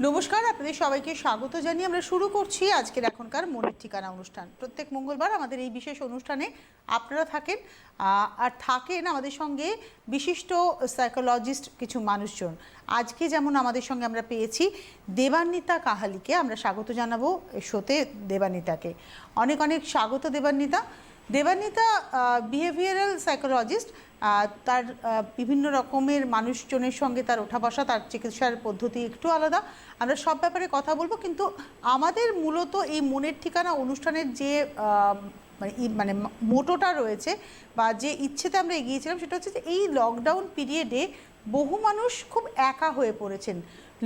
নমস্কার, আপনাদের সবাইকে স্বাগত জানিয়ে আমরা শুরু করছি আজকের এখনকার মনের ঠিকানা অনুষ্ঠান। প্রত্যেক মঙ্গলবার আমাদের এই বিশেষ অনুষ্ঠানে আপনারা থাকেন আর থাকেন আমাদের সঙ্গে বিশিষ্ট সাইকোলজিস্ট কিছু মানুষজন। আজকে যেমন আমাদের সঙ্গে আমরা পেয়েছি দেবান্বিতা কাহালিকে, আমরা স্বাগত জানাবো শোতে দেবান্বিতাকে। অনেক অনেক স্বাগত দেবান্বিতা। দেবান্বিতা বিহেভিয়ারাল সাইকোলজিস্ট, তার বিভিন্ন রকমের মানুষজনের সঙ্গে তার ওঠা বসা, তার চিকিৎসার পদ্ধতি একটু আলাদা। আমরা সব ব্যাপারে কথা বলবো, কিন্তু আমাদের মূলত এই মনের ঠিকানা অনুষ্ঠানের যে মানে মোটোটা রয়েছে বা যে ইচ্ছেতে আমরা এগিয়েছিলাম, সেটা হচ্ছে যে এই লকডাউন পিরিয়ডে বহু মানুষ খুব একা হয়ে পড়েছেন।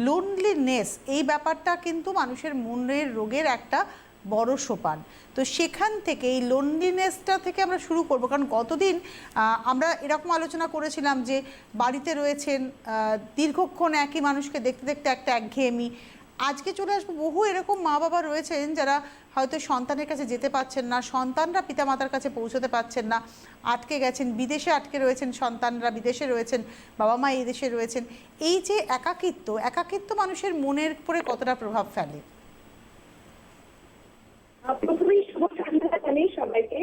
লোনলিনেস এই ব্যাপারটা কিন্তু মানুষের মনের রোগের একটা বড় সোপান। তো সেখান থেকে এই লোনলিনেসটা থেকে আমরা শুরু করব, কারণ গতদিন আমরা এরকম আলোচনা করেছিলাম যে বাড়িতে রয়েছেন দীর্ঘক্ষণ একই মানুষকে দেখতে দেখতে একটা একঘেয়েমি। আজকে চলে আসবো, বহু এরকম মা বাবা রয়েছেন যারা হয়তো সন্তানের কাছে যেতে পারছেন না, সন্তানরা পিতামাতার কাছে পৌঁছতে পারছেন না, আটকে গেছেন, বিদেশে আটকে রয়েছেন, সন্তানরা বিদেশে রয়েছেন, বাবা মা এই দেশে রয়েছেন। এই যে একাকিত্ব মানুষের মনের উপরে কতটা প্রভাব ফেলে? প্রথমেই শুভ সন্ধ্যা জানাই সবাইকে।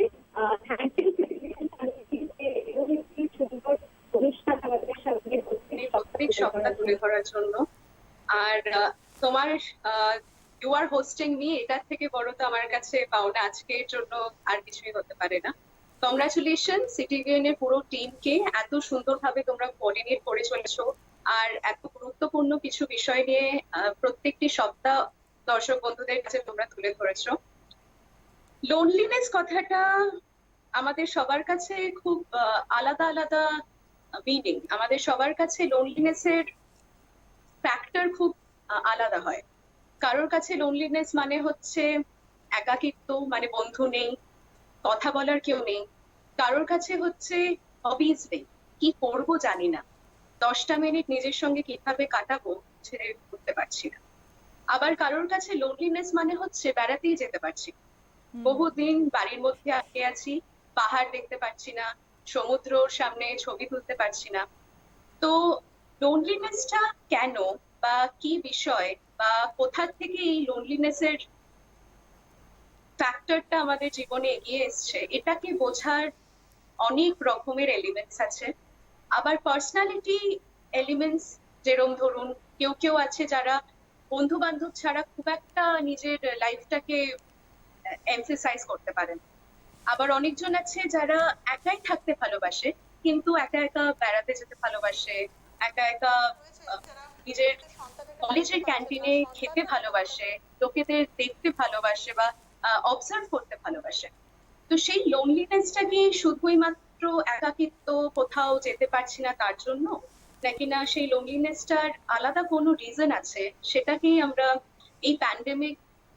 বাস্তবিক সবটা তুলে ধরার জন্য। আর তোমার ইউ আর হোস্টিং মি, এটার থেকে বড় তো আমার কাছে পাওনা আজকের জন্য আর কিছুই হতে পারে না। কংগ্রাচুলেশন সিটিভিএন এর পুরো টিমকে, এত সুন্দরভাবে তোমরা কোঅর্ডিনেট করে চলেছো আর এত গুরুত্বপূর্ণ কিছু বিষয় নিয়ে প্রত্যেকটি সপ্তাহ দর্শক বন্ধুদের কাছে তোমরা তুলে ধরেছো। লোনলিনেস কথাটা আমাদের সবার কাছে খুব আলাদা আলাদা মিনিং। আমাদের সবার কাছে লোনলিনেস এর ফ্যাক্টর খুব আলাদা হয়। কারোর কাছে লোনলিনেস মানে হচ্ছে একাকিত্ব, মানে বন্ধু নেই, কথা বলার কেউ নেই। কারোর কাছে হচ্ছে হবিজ নেই, কি করবো জানি না, 10টা মিনিট নিজের সঙ্গে কিভাবে কাটাবো ছেড়ে করতে পারছি না। আবার কারোর কাছে লোনলিনেস মানে হচ্ছে বেড়াতেই যেতে পারছি, বহুদিন বাড়ির মধ্যে আটকে আছি, পাহাড় দেখতে পাচ্ছি না, সমুদ্রর সামনে ছবি তুলতে পারছি না। তো লোনলিনেসটা কেন বা কি বিষয় বা কোথা থেকে এই লোনলিনেস এর ফ্যাক্টরটা আমাদের জীবনে এগিয়ে এসছে, এটাকে বোঝার অনেক রকমের এলিমেন্টস আছে। আবার পার্সোনালিটি এলিমেন্টস, যেরকম ধরুন কেউ কেউ আছে যারা বন্ধু বান্ধব ছাড়া খুব একটা নিজের লাইফটাকে এমফেসাইজ করতে পারেন। আবার অনেকজন আছে যারা একাই থাকতে ভালোবাসে, কিন্তু একা একা বেড়াতে যেতে ভালোবাসে, একা একা নিজের কলেজের ক্যান্টিনে খেতে ভালোবাসে, লোকেদের দেখতে ভালোবাসে বা অবজার্ভ করতে ভালোবাসে। তো সেই লোনলিনেসটা কি শুধুই মাত্র একাকিত্ব, কোথাও যেতে পারছি না তার জন্য, নাকি না সেই লোনলিনেসটার আলাদা কোনো রিজন আছে? সেটাকেই আমরা এই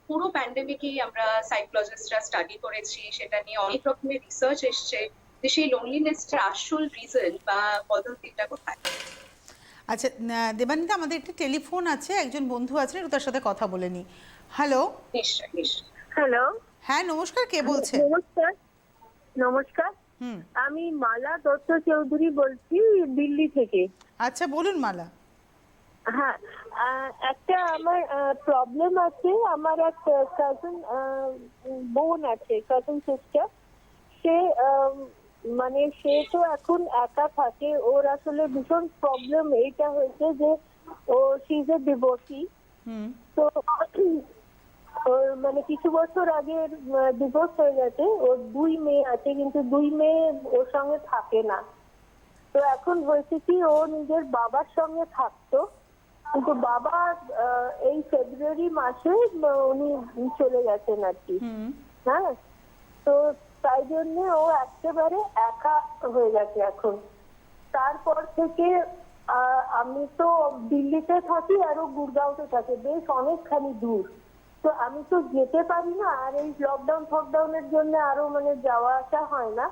পুরো প্যান্ডেমিকেই আমরা সাইকোলজিস্টরা স্টাডি করেছি, সেটা নিয়ে অনেক রকমের রিসার্চ এসছে যে সেই লোনলিনেসটার আসল রিজন বা পদ্ধতিটা কোথায়। আচ্ছা দেবান্বিতা, আমাদের একটি টেলিফোন আছে, একজন বন্ধু আছেন, একটু তার সাথে কথা বলে নি। হ্যালো। নিশ্চয় নিশ্চয়। হ্যালো, হ্যাঁ নমস্কার, কে বলছেন? নমস্কার। নমস্কার, আমি মালা দত্ত চৌধুরী বলছি দিল্লি থেকে। আচ্ছা বলুন মালা। হ্যাঁ, একটা আমার প্রবলেম আছে। আমার এক কাজিন বোন আছে, কাজিন সিস্টার। সে মানে সে তো এখন একা থাকে। ওর আসলে ভীষণ প্রবলেম এইটা হয়েছে যে ও শি ইজ এ ডিভোর্সি। তো ওর মানে কিছু বছর আগে ডিভোর্স হয়ে গেছে। ওর 2 মেয়ে আছে, কিন্তু 2 মেয়ে ওর সঙ্গে থাকে না। তো এখন হয়েছে কি, ও নিজের বাবার সঙ্গে থাকতো, কিন্তু বাবা এই ফেব্রুয়ারি মাসে উনি চলে গেছেন আর কি। হ্যাঁ, তো তাই জন্য ও একেবারে একা হয়ে গেছে এখন। তারপর থেকে আমি তো দিল্লিতে থাকি আর ও গুড়গাঁওতে থাকে, বেশ অনেকখানি দূর। তো আমি তো যেতে পারি না, আর এই লকডাউন ফকডাউনের জন্য আরো মানে যাওয়া আসা হয় না।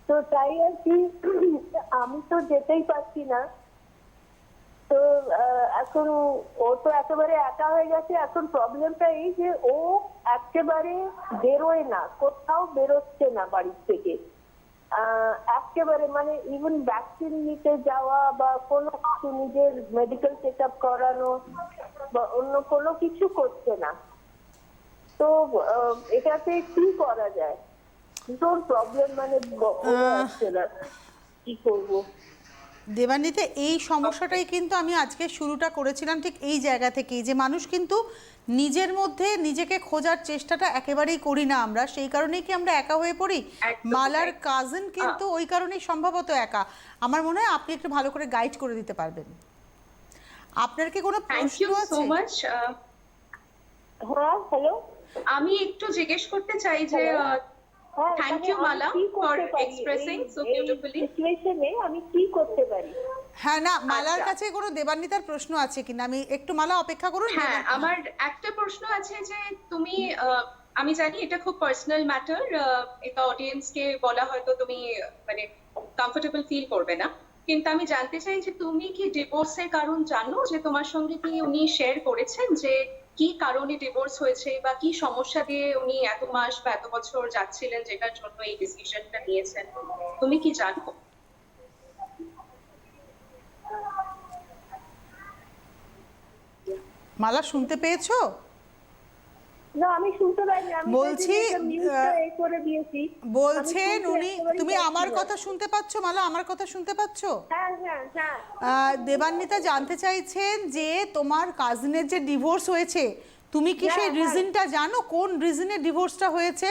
তো তাই আর কি আমি তো যেতেই পারছি না। তো এখন ও তো একেবারে একা হয়ে গেছে। এখন প্রবলেমটা এই যে ও একেবারে বেরোয় না, কোথাও বেরোচ্ছে না বাড়ির থেকে। একেবারে মানে ইভেন ভ্যাকসিন নিতে যাওয়া বা কোনো কিছু নিজের মেডিকেল চেক আপ করানো বা অন্য কোনো কিছু করছে না। তো এটাতে কি করা যায়? ভীষণ প্রবলেম, মানে আসছে না, কি করবো। দেবান্বিতা, এই সমস্যাটাই কিন্তু আমি আজকে শুরুটা করেছিলাম ঠিক এই জায়গা থেকেই, যে মানুষ কিন্তু নিজের মধ্যে নিজেকে খোঁজার চেষ্টাটা একেবারেই করি না আমরা, সেই কারণেই কি আমরা একা হয়ে পড়ি। একদম মালার তাই। কাজিন কিন্তু ওই কারণেই সম্ভবত একা। আমার মনে হয় আপনি একটু ভালো করে গাইড করে দিতে পারবেন। আপনার কি কোনো থ্যাংক প্রশ্ন ইউ সো আছে? মাচ। হ্যাঁ, হ্যালো। আমি একটু জিজ্ঞেস করতে চাই যে thank you Mala for expressing so beautifully. সিচুয়েশনে আমি কি করতে পারি? হ্যাঁ, না মালার আচ্ছা। কাছে কোনো দেবান্বিতার প্রশ্ন আছে কিনা, আমি একটু মালা অপেক্ষা করুন। হ্যাঁ, আমার একটা প্রশ্ন আছে যে তুমি আমি জানি এটা খুব পার্সোনাল ম্যাটার, এটা অডিয়েন্সকে বলা হয়তো তুমি মানে কমফোর্টেবল ফিল করবে না, কিন্তু আমি জানতে চাই যে তুমি কি ডিভোর্সের কারণ জানো? যে তোমার সঙ্গে কি উনি শেয়ার করেছেন যে কি কারণে ডিভোর্স হয়েছে বা কি সমস্যা দিয়ে উনি এত মাস বা এত বছর যাচ্ছিলেন, যেটার জন্য এই ডিসিশনটা নিয়েছেন? তুমি কি জানো? মালা শুনতে পেয়েছো? না, আমি শুনতে পাইনি। আমি বলছি, মিউটটা এই করে দিয়েছি। বলছেন আমি শুনতে উনি, একেবারেই তুমি আমার পাচ্ছি না। কথা শুনতে পাচ্ছো মালা? আমার কথা শুনতে পাচ্ছো? হ্যাঁ, হ্যাঁ, হ্যাঁ। দেবান্বিতা জানতে চাইছেন যে তোমার কাজিনের যে ডিভোর্স হয়েছে, তুমি কি হ্যাঁ, সেই হ্যাঁ। রিজনটা জানো? কোন রিজনে ডিভোর্সটা হয়েছে,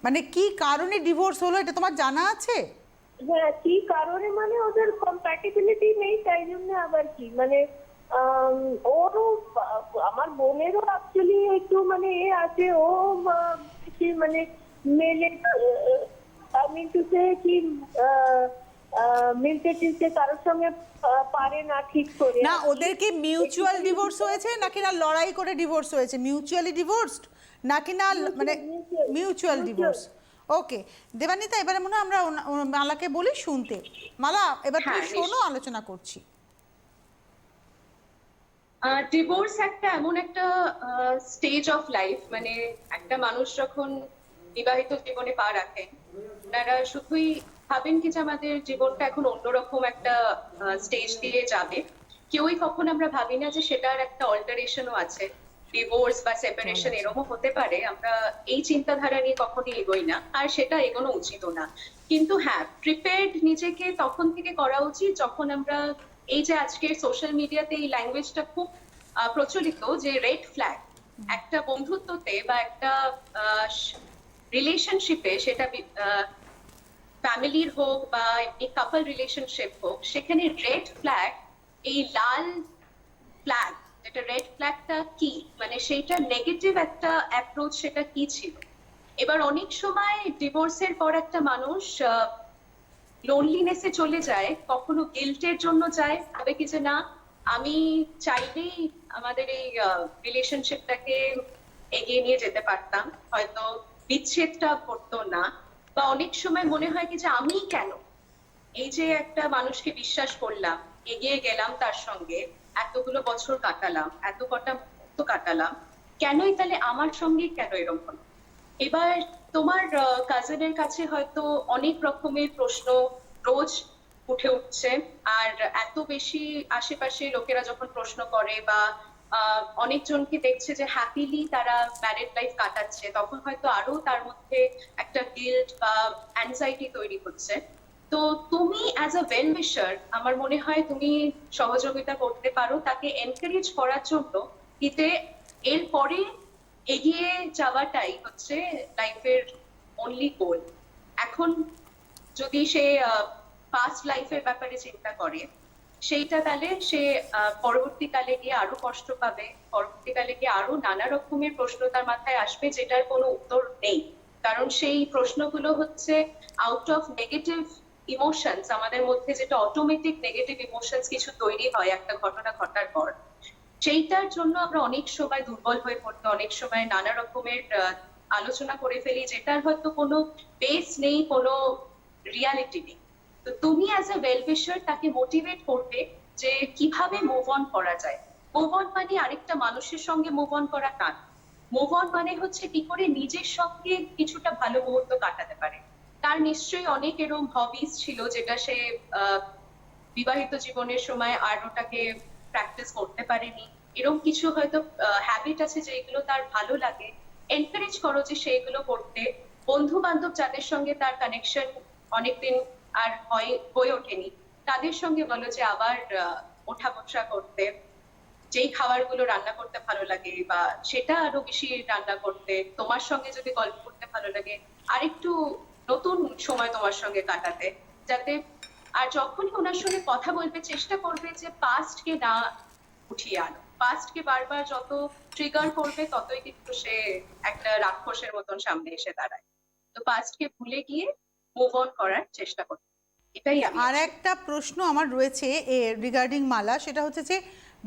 মানে কি কারণে ডিভোর্স হলো, এটা তোমার জানা আছে? হ্যাঁ, কি কারণে মানে ওদের কম্প্যাটিবিলিটি নেই, তাই জন্য। আবার কি মানে ওরও আমার বোনেরও অ্যাকচুয়ালি একটু মানে এ আছে, ও বেশি মানে মেলে আমি টু সে কি মিলতে টিলতে কারোর সঙ্গে পারে না ঠিক করে। না, ওদের কি মিউচুয়াল ডিভোর্স হয়েছে নাকি না লড়াই করে ডিভোর্স হয়েছে? মিউচুয়ালি ডিভোর্সড নাকি না মানে মিউচুয়াল ডিভোর্স? ওকে দেবান্বিতা, এবারে মনে হয় আমরা মালাকে বলি শুনতে। মালা, এবার তুমি হ্যাঁ, শোনো, আলোচনা করছি। ডিভোর্স একটা এমন একটা স্টেজ অফ লাইফ, মানে একটা মানুষ যখন বিবাহিত জীবনে পা রাখেন, ওনারা শুধুই ভাবেন কি যে আমাদের জীবনটা এখন অন্যরকম একটা স্টেজ দিয়ে যাবে। কেউই কখন আমরা ভাবি না যে সেটার একটা অল্টারেশনও আছে, ডিভোর্স বা সেপারেশন এরকমও হতে পারে। আমরা এই চিন্তাধারা নিয়ে কখনই এগোই না, আর সেটা এগোনো উচিতও না। কিন্তু হ্যাঁ, প্রিপেয়ার্ড নিজেকে তখন থেকে করা উচিত যখন আমরা এই যে আজকের সোশ্যাল মিডিয়াতে এই ল্যাঙ্গুয়েজটা খুব প্রচলিত, যে রেড ফ্ল্যাগ একটা বন্ধুত্বতে বা একটা রিলেশনশিপে, সেটা ফ্যামিলির হোক বা এমনি কাপল রিলেশনশিপ হোক, সেখানে রেড ফ্ল্যাগ, এই লাল ফ্ল্যাগ, যেটা রেড ফ্ল্যাগটা কি, মানে সেইটা নেগেটিভ একটা অ্যাপ্রোচ, সেটা কি ছিল। এবার অনেক সময় ডিভোর্সের পর একটা মানুষ লোনলিনেসে চলে যায়, কখনো গিল্টের জন্য যায়, ভাবে কি যে না আমি চাইলেই আমাদের এই রিলেশনশিপটাকে এগিয়ে নিয়ে যেতে পারতাম, হয়তো বিচ্ছেদটা ঘটতো না। বা অনেক সময় মনে হয় কি যে আমি কেন এই যে একটা মানুষকে বিশ্বাস করলাম, এগিয়ে গেলাম তার সঙ্গে, এতগুলো বছর কাটালাম, এত কটা মুহূর্ত কাটালাম, কেনই তাহলে আমার সঙ্গে কেন এরকম হলো? এবার তোমার কাজিনের কাছে হয়তো অনেক রকমের প্রশ্ন রোজ উঠে উঠছে, আর এত বেশি আশেপাশে লোকেরা যখন প্রশ্ন করে বা অনেকজনকে দেখছে যে হ্যাপিলি তারা ম্যারিড লাইফ কাটাচ্ছে, তখন হয়তো আরো তার মধ্যে একটা গিল্ট বা অ্যাংজাইটি তৈরি হচ্ছে। তো তুমি অ্যাজ আ ওয়েল উইশার আমার মনে হয় তুমি সহযোগিতা করতে পারো তাকে এনকারেজ করার জন্য, এতে এরপরে এগিয়ে যাওয়াটাই হচ্ছে লাইফের অনলি গোল। এখন যদি সে পাস্ট লাইফের ব্যাপারে চিন্তা করে, সেইটা তাহলে সে পরবর্তীকালে গিয়ে আরো কষ্ট পাবে, পরবর্তীকালে গিয়ে আরো নানা রকমের প্রশ্ন তার মাথায় আসবে যেটার কোনো উত্তর নেই। কারণ সেই প্রশ্নগুলো হচ্ছে আউট অফ নেগেটিভ ইমোশনস, আমাদের মধ্যে যেটা অটোমেটিক নেগেটিভ ইমোশনস কিছু তৈরি হয় একটা ঘটনা ঘটার পর, সেইটার জন্য আমরা অনেক সময় দুর্বল হয়ে পড়তে, অনেক সময় নানা রকমের আলোচনা করে ফেলি যেটার হয়তো কোনো বেস নেই, কোনো রিয়ালিটি নেই। তো তুমি অ্যাজ এ ওয়েল উইশার তাকে মোটিভেট করবে যে কিভাবে মুভ অন করা যায়। মুভ অন মানে আরেকটা মানুষের সঙ্গে মুভ অন করা না, মুভ অন মানে হচ্ছে কি করে নিজের সঙ্গে কিছুটা ভালো মুহূর্ত কাটাতে পারে। তার নিশ্চয়ই অনেক এরকম হবিস ছিল যেটা সে আহ, বিবাহিত জীবনের সময় আর ওটাকে প্র্যাকটিস করতে পারেনি। এরকম কিছু হয়তো হ্যাবিট আছে যেগুলো তার ভালো লাগে, এনকারেজ করো যে সেইগুলো করতে। বন্ধু বান্ধব যাদের সঙ্গে তার কানেকশন অনেকদিন আর হয়ে ওঠেনি, তাদের সঙ্গে বলো যে আবার ওঠা বসা করতে। যেই খাবারগুলো রান্না করতে ভালো লাগে বা সেটা আরো বেশি রান্না করতে, তোমার সঙ্গে যদি গল্প করতে ভালো লাগে আরেকটু নতুন সময় তোমার সঙ্গে কাটাতে, যাতে আর যখনই ওনার সঙ্গে কথা বলবে চেষ্টা করবে যে পাস্ট কে না উঠিয়ে আনো। পাস্ট কে বারবার যত ট্রিগার করবে ততই কিন্তু সে একটা রাক্ষসের মতন সামনে এসে দাঁড়ায়। তো পাস্ট কে ভুলে গিয়ে মুভ অন করার চেষ্টা করবে, এটাই আমি আর একটা প্রশ্ন আমার রয়েছে রিগার্ডিং মালা, সেটা হচ্ছে যে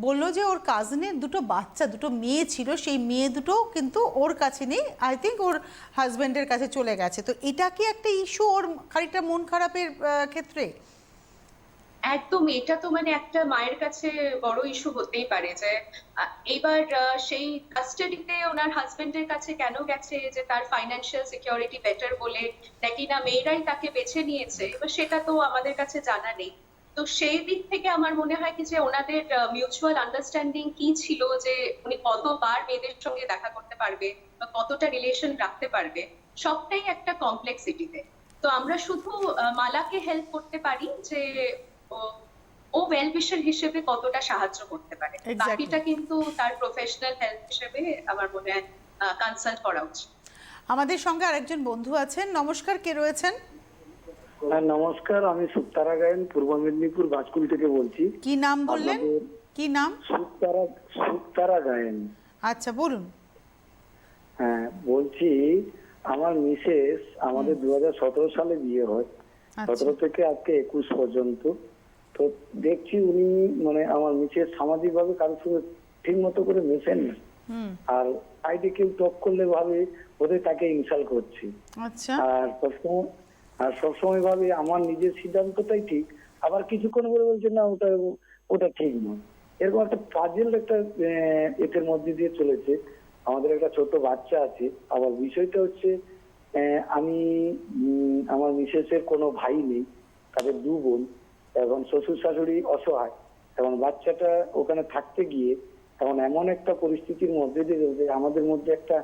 বললো যে ওর কাজিনের দুটো বাচ্চা, দুটো মেয়ে ছিল, সেই মেয়ে দুটো কিন্তু ওর কাছে নেই, আই থিঙ্ক ওর হাজব্যান্ডের কাছে চলে গেছে। তো এটা কি একটা ইস্যু ওর খানিকটা মন খারাপের ক্ষেত্রে? একদম, এটা তো মানে একটা মায়ের কাছে বড় ইস্যু হতেই পারে যে এইবার সেই কাস্টাডিতে ওনার হাজবেন্ডের কাছে কেন গেছে, যে তার ফাইন্যান্সিয়াল সিকিউরিটি বেটার বলে, নাকি না মেয়েরাই তাকে বেছে নিয়েছে, এবার সেটা তো আমাদের কাছে জানা নেই। তো সেই দিক থেকে আমার মনে হয় কি যে ওনাদের মিউচুয়াল আন্ডারস্ট্যান্ডিং কি ছিল, যে উনি কতবার মেয়েদের সঙ্গে দেখা করতে পারবে বা কতটা রিলেশন রাখতে পারবে, সবটাই একটা কমপ্লেক্সিটিতে। তো আমরা শুধু মালাকে হেল্প করতে পারি যে ও ওয়েল উইশার হিসেবে কতটা সাহায্য করতে পারে, Exactly. বাকিটা কিন্তু তার প্রফেশনাল হেল্প হিসেবে আমার মনে হয় কনসাল্ট করা উচিত। আমাদের সঙ্গে আরেকজন বন্ধু আছেন, নমস্কার, কে রয়েছেন? হ্যাঁ নমস্কার, আমি সুক্তারা গায়েন পূর্ব মেদিনীপুর বাজকুল থেকে বলছি। কি নাম বললেন? আপনাদের কি নাম? সুক্তারা গায়েন। আচ্ছা, বলুন। হ্যাঁ বলছি, আমার মিসেস, আমাদের 2017 সালে বিয়ে হয়, আচ্ছা। 17 থেকে আজকে 21 পর্যন্ত। তো দেখছি উনি মানে আমার মিসেস সামাজিক ভাবে কারোর সঙ্গে ঠিক মতো করে মেশেন না, হুম। আর সাইডে কেউ টক করলে ভাবে ওদের তাকে ইনসাল্ট করছি। আচ্ছা। আর সবসময় ভাবে আমার নিজের সিদ্ধান্তটাই ঠিক, আবার কিছুক্ষণ পরে বলছে না ওটা ওটা ঠিক নয়। এরকম একটা পাজেল একটা এদের মধ্যে দিয়ে চলেছে। আমাদের একটা ছোট বাচ্চা আছে। আবার বিষয়টা হচ্ছে আমি আমার মিসেসের কোনো ভাই নেই, তাদের 2 বোন, এখন শ্বশুর শাশুড়ি অসহায়, এবং বাচ্চাটা ওখানে থাকতে গিয়ে এখন এমন একটা পরিস্থিতির মধ্যে দিয়ে যে আমাদের মধ্যে একটা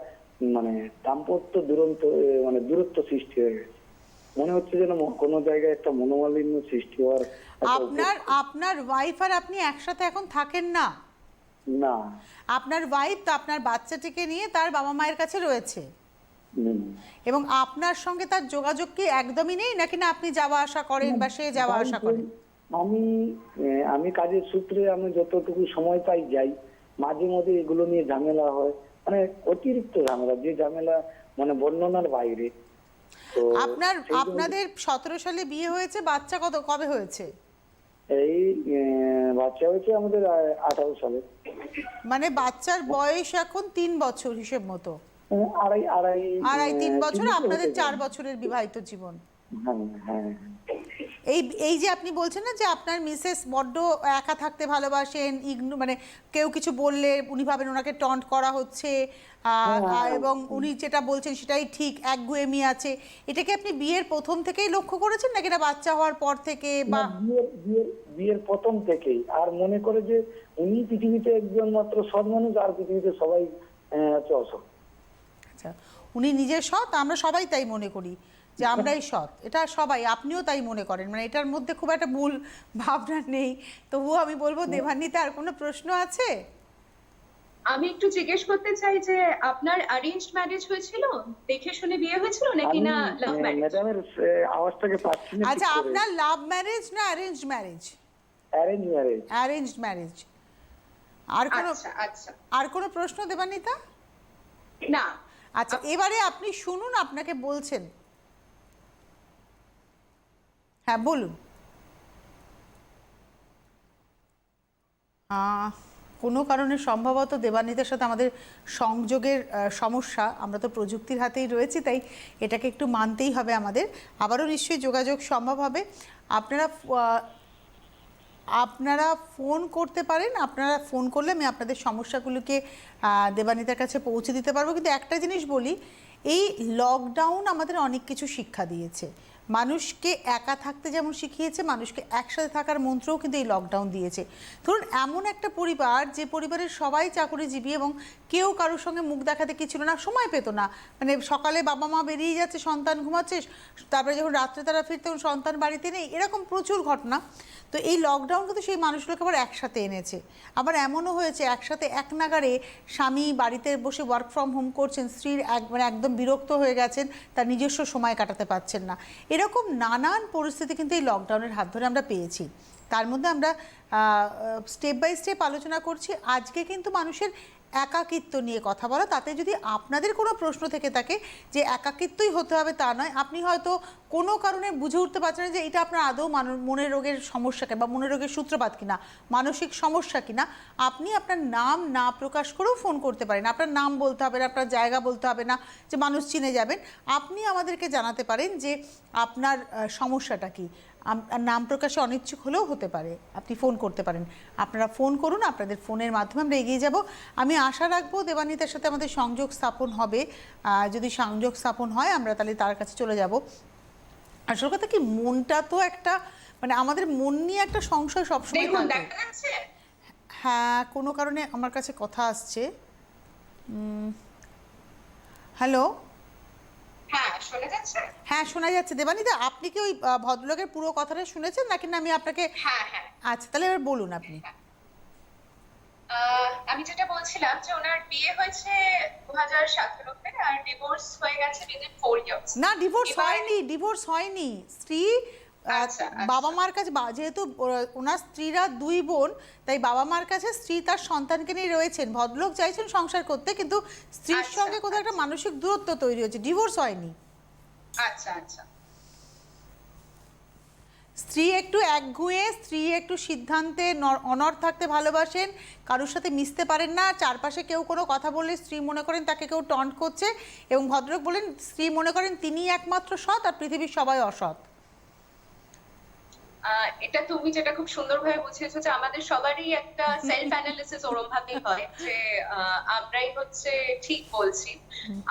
মানে দাম্পত্য মানে দূরত্ব সৃষ্টি হয়ে গেছে। মনে হচ্ছে যেন কোনো জায়গায় একটা মনোমালিন্য সৃষ্টি হওয়ার আপনার ওয়াইফ আর আপনি একসাথে এখন থাকেন না? না। আপনার ওয়াইফ তো আপনার বাচ্চাটিকে নিয়ে তার বাবা মায়ের কাছে রয়েছে, এবং আপনার সঙ্গে তার যোগাযোগ কি একদমই নেই, নাকি না আপনি যাওয়া আসা করেন বা সে যাওয়া আসা করেন? আমি কাজের সূত্রে আমি যতটুকু সময় পাই যাই, মাঝে মধ্যে এগুলো নিয়ে ঝামেলা হয়, মানে অতিরিক্ত ঝামেলা, যে ঝামেলা মানে বর্ণনার বাইরে। তো আপনাদের 17 সালে বিয়ে হয়েছে, বাচ্চা কবে হয়েছে? এই বাচ্চা হয়েছে আমাদের 18 সালে। মানে বাচ্চার বয়স এখন 3 বছর হিসেব মতো। আড়াই 3 বছর, আপনাদের 4 বছরের বিবাহিত জীবন। হ্যাঁ হ্যাঁ। এই যে আপনি বলছেন না যে আপনার মিসেস বড্ড একা থাকতে ভালোবাসেন, মানে কেউ কিছু বললে উনি ভাবেন ওনাকে টন্ট করা হচ্ছে, এবং উনি যেটা বলছেন সেটাই ঠিক, একগুয়েমি আছে, এটা কি আপনি বিয়ের প্রথম থেকেই লক্ষ্য করেছেন, নাকি এটা বাচ্চা হওয়ার পর থেকে? বা বিয়ের প্রথম থেকেই, আর মনে করে যে উনি পৃথিবীতে একজন মাত্র সৎ মানুষ, আর পৃথিবীতে সবাই হচ্ছে অসৎ। আচ্ছা, উনি নিজের সৎ, আমরা সবাই তাই মনে করি যে আমরাই সৎ, এটা সবাই, আপনিও তাই মনে করেন, মানে এটার মধ্যে খুব একটা ভুল ভাবনা নেই। তবুও আমি বলবো, দেবান্বিতা আর কোনো প্রশ্ন আছে? আমি একটু জিজ্ঞেস করতে চাই যে আপনার অ্যারেঞ্জড ম্যারেজ হয়েছিল, দেখে শুনে বিয়ে হয়েছিল, নাকি না লাভ ম্যারেজ? ম্যাডামের আওয়াজটাকে পাচ্ছি না। আচ্ছা, আপনার লাভ ম্যারেজ না arranged marriage? Arrange marriage. Arranged marriage. আর কোনো প্রশ্ন দেবান্বিতা? না। আচ্ছা, এবারে আপনি শুনুন, আপনাকে বলছেন। হ্যাঁ বলুন। কোনো কারণে সম্ভবত দেবান্বিতার সাথে আমাদের সংযোগের সমস্যা, আমরা তো প্রযুক্তির হাতেই রয়েছি, তাই এটাকে একটু মানতেই হবে আমাদের। আবারও নিশ্চয়ই যোগাযোগ সম্ভব হবে। আপনারা আপনারা ফোন করতে পারেন, আপনারা ফোন করলে আমি আপনাদের সমস্যাগুলোকে দেবানিতার কাছে পৌঁছে দিতে পারবো। কিন্তু একটা জিনিস বলি, এই লকডাউন আমাদের অনেক কিছু শিক্ষা দিয়েছে। মানুষকে একা থাকতে যেমন শিখিয়েছে, মানুষকে একসাথে থাকার মন্ত্রও কিন্তু এই লকডাউন দিয়েছে। ধরুন এমন একটা পরিবার, যে পরিবারের সবাই চাকরিজীবী এবং কেউ কারোর সঙ্গে মুখ দেখাতে কি ছিল না, সময় পেত না, মানে সকালে বাবা মা বেরিয়ে যাচ্ছে, সন্তান ঘুমাচ্ছে, তারপরে যখন রাত্রে তারা ফিরতে তখন সন্তান বাড়িতে নেই, এরকম প্রচুর ঘটনা। তো এই লকডাউন কিন্তু সেই মানুষগুলোকে আবার একসাথে এনেছে। আবার এমনও হয়েছে একসাথে এক নাগারে স্বামী বাড়িতে বসে ওয়ার্ক ফ্রম হোম করছেন, স্ত্রীর মানে একদম বিরক্ত হয়ে গেছেন, তার নিজস্ব সময় কাটাতে পারছেন না। এরকম নানান পরিস্থিতি কিন্তু এই লকডাউনের হাত ধরে আমরা পেয়েছি। তার মধ্যে আমরা স্টেপ বাই স্টেপ আলোচনা করছি। আজকে কিন্তু মানুষের একাকিত্ব নিয়ে কথা বলা। তাতে যদি আপনাদের কোনো প্রশ্ন থেকে থাকে যে একাকিত্বই হতে হবে তা নয়, আপনি হয়তো কোনো কারণে বুঝে উঠতে পারছেন না যে এটা আপনার আদৌ মনের রোগের সমস্যা কিনা বা মনের রোগের সূত্রপাত কিনা, মানসিক সমস্যা কিনা, আপনি আপনার নাম না প্রকাশ করেও ফোন করতে পারেন। আপনার নাম বলতে হবে না, আপনার জায়গা বলতে হবে না যে মানুষ চিনে যাবেন। আপনি আমাদেরকে জানাতে পারেন যে আপনার সমস্যাটা কী। নাম প্রকাশে অনিচ্ছুক হলেও হতে পারে, আপনি ফোন করতে পারেন। আপনারা ফোন করুন, আপনাদের ফোনের মাধ্যমে আমরা এগিয়ে যাব। আমি আশা রাখবো দেবানিতার সাথে আমাদের সংযোগ স্থাপন হবে। যদি সংযোগ স্থাপন হয় আমরা তাহলে তার কাছে চলে যাব। আসল কথা কি, মনটা তো একটা, মানে আমাদের মন নিয়ে একটা সংশয় সবসময় থাকে। হ্যাঁ, কোনো কারণে আমার কাছে কথা আসছে। হ্যালো, হ্যাঁ শোনা যাচ্ছে। দেবানিতা, আপনি কি ওই ভদ্রলোকের পুরো কথাটা শুনেছেন নাকি না আমি আপনাকে? হ্যাঁ। আচ্ছা, তাহলে এবার বলুন আপনি। আমি যেটা বলছিলাম যে ওনার বিয়ে হয়েছে 2017-তে আর ডিভোর্স হয়ে গেছে within 4 years। না, ডিভোর্স হয়নি। স্ত্রী বাবা মার কাছে, যেহেতু ওনার স্ত্রীরা 2 বোন, তাই বাবা মার কাছে স্ত্রী তার সন্তানকে নিয়ে রয়েছেন। ভদ্রলোক চাইছেন সংসার করতে, কিন্তু স্ত্রীর সঙ্গে কোথাও একটা মানসিক দূরত্ব তৈরি হয়েছে, ডিভোর্স হয়নি। আচ্ছা। স্ত্রী একটু একগুঁয়ে, স্ত্রী একটু সিদ্ধান্তে অনড় থাকতে ভালোবাসেন, কারোর সাথে মিশতে পারেন না। চারপাশে কেউ কোনো কথা বললে স্ত্রী মনে করেন তাকে কেউ টন্ট করছে, এবং ভদ্রলোক বলেন স্ত্রী মনে করেন তিনিই একমাত্র সৎ আর পৃথিবীর সবাই অসৎ। এটা তুমি যেটা খুব সুন্দরভাবে বুঝিয়েছো যে আমাদের সবারই একটা সেলফ অ্যানালিসিস ওরম ভাবেই হয় যে আমরাই হচ্ছে ঠিক বলছি।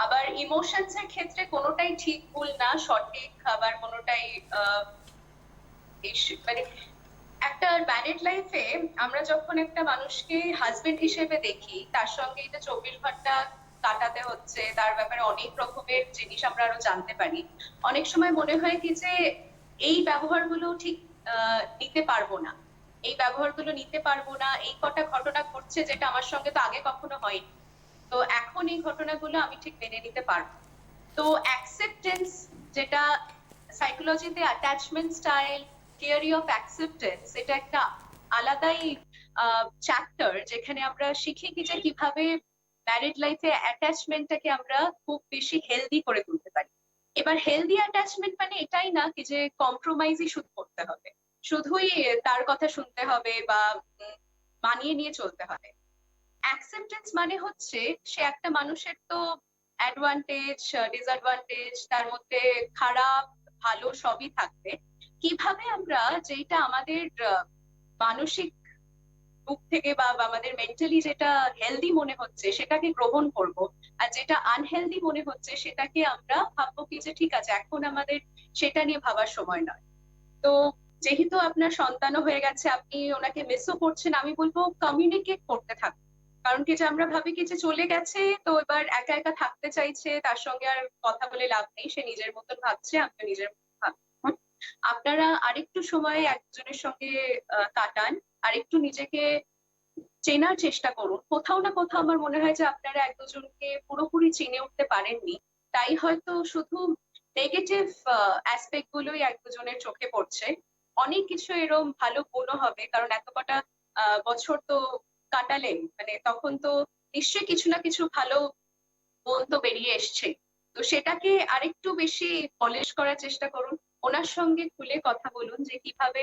আবার ইমোশনস এর ক্ষেত্রে কোনোটাই ঠিক ভুল না, সঠিক, আবার কোনোটাই মানে একটা ম্যারিড লাইফে আমরা যখন একটা মানুষকে হাজবেন্ড হিসেবে দেখি, তার সঙ্গে এটা 24 ঘন্টা কাটাতে হচ্ছে, তার ব্যাপারে অনেক রকমের জিনিস আমরা আরো জানতে পারি। অনেক সময় মনে হয় কি যে এই ব্যবহারগুলো ঠিক নিতে পারবো না, এই ব্যবহারগুলো নিতে পারবো না, এই কটা ঘটনা ঘটছে যেটা আমার সঙ্গে তো আগে কখনো হয়নি, তো এখন এই ঘটনাগুলো আমি ঠিক মেনে নিতে পারবো। তো অ্যাকসেপ্টেন্স, যেটা সাইকোলজিতে attachment style, theory of acceptance, এটা একটা আলাদাই চ্যাপ্টার যেখানে আমরা শিখি কি যে কিভাবে ম্যারিড লাইফে অ্যাটাচমেন্টটাকে আমরা খুব বেশি হেলদি করে তুলতে পারি। এবার হেলদি অ্যাটাচমেন্ট মানে এটাই না কি যে কম্প্রোমাইজই শুধু করতে হবে, শুধুই তার কথা শুনতে হবে বা মানিয়ে নিয়ে চলতে হবে। অ্যাকসেপ্টেন্স মানে হচ্ছে সে একটা মানুষের তো অ্যাডভান্টেজ, ডিসঅ্যাডভান্টেজ, তার মধ্যে খারাপ ভালো সবই থাকবে। কিভাবে আমরা যেটা আমাদের মানসিক দিক থেকে বা আমাদের মেন্টালি যেটা হেলদি মনে হচ্ছে সেটাকে গ্রহণ করব, আর যেটা আনহেলদি মনে হচ্ছে সেটাকে আমরা ভাববো কি যে ঠিক আছে এখন আমাদের সেটা নিয়ে ভাবার সময় নয়। তো যেহেতু আপনার সন্তানও হয়ে গেছে, আপনি ওনাকে মিসও করছেন, আমি বলবো কমিউনিকেট করতে থাকুন। কারণ কি যে আমরা ভাবি কি যে চলে গেছে তো এবার একা একা থাকতে চাইছে, তার সঙ্গে আর কথা বলে লাভ নেই, সে নিজের মতন ভাবছে, আমিও নিজের মতন ভাবছি। আপনারা আরেকটু সময় একজনের সঙ্গে কাটান, আরেকটু নিজেকে চেনার চেষ্টা করুন। কোথাও না কোথাও আমার মনে হয় যে আপনারা এক দুজনকে পুরোপুরি চিনে উঠতে পারেননি, তাই হয়তো শুধু নেগেটিভ অ্যাসপেক্ট গুলোই এক দুজনের চোখে পড়ছে। অনেক কিছু এরকম ভালো গুণও হবে, কারণ এত কটা বছর তো কাটালেন, মানে তখন তো নিশ্চয়ই কিছু না কিছু ভালো গুণ তো বেরিয়ে এসছে। তো সেটাকে আরেকটু বেশি পলিশ করার চেষ্টা করুন, ওনার সঙ্গে খুলে কথা বলুন যে কিভাবে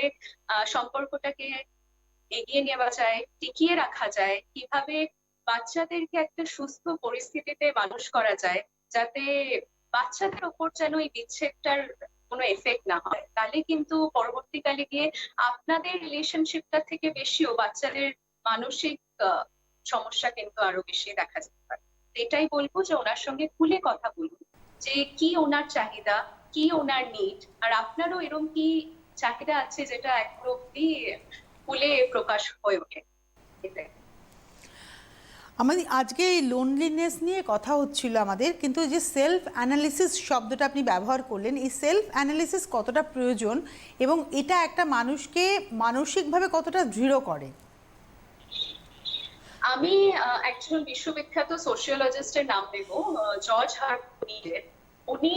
সম্পর্কটাকে এগিয়ে নেওয়া যায়, টিকিয়ে রাখা যায়, কিভাবে বাচ্চাদেরকে একটা সুস্থ পরিস্থিতিতে মানুষ করা যায়, যাতে বাচ্চাদের ওপর যেন এই বিচ্ছেদটার কোনো এফেক্ট না হয়, তাহলে কিন্তু পরবর্তীকালে গিয়ে আপনাদের রিলেশনশিপটা থেকে বেশিও বাচ্চাদের মানসিক সমস্যা কিন্তু আরো বেশি দেখা যেতে পারে। এটাই বলবো যে ওনার সঙ্গে খুলে কথা বলুন, যে কি ওনার চাহিদা, কি ওনার নিড, আর আপনারও এরকম কি চাহিদা আছে যেটা এখনো অব্দি খুলে প্রকাশ হয়ে ওঠে। এটাই। আমাদের আজকে এই লোনলিনেস নিয়ে কথা হচ্ছিল আমাদের, কিন্তু যে সেলফ অ্যানালিসিস শব্দটা আপনি ব্যবহার করলেন, এই সেলফ অ্যানালিসিস কতটা প্রয়োজন এবং এটা একটা মানুষকে মানসিকভাবে কতটা দৃঢ় করে? আমি একজন বিশ্ববিখ্যাত সোশিওলজিস্টের নাম নেব, জর্জ হার্বার্ট মিডের। উনি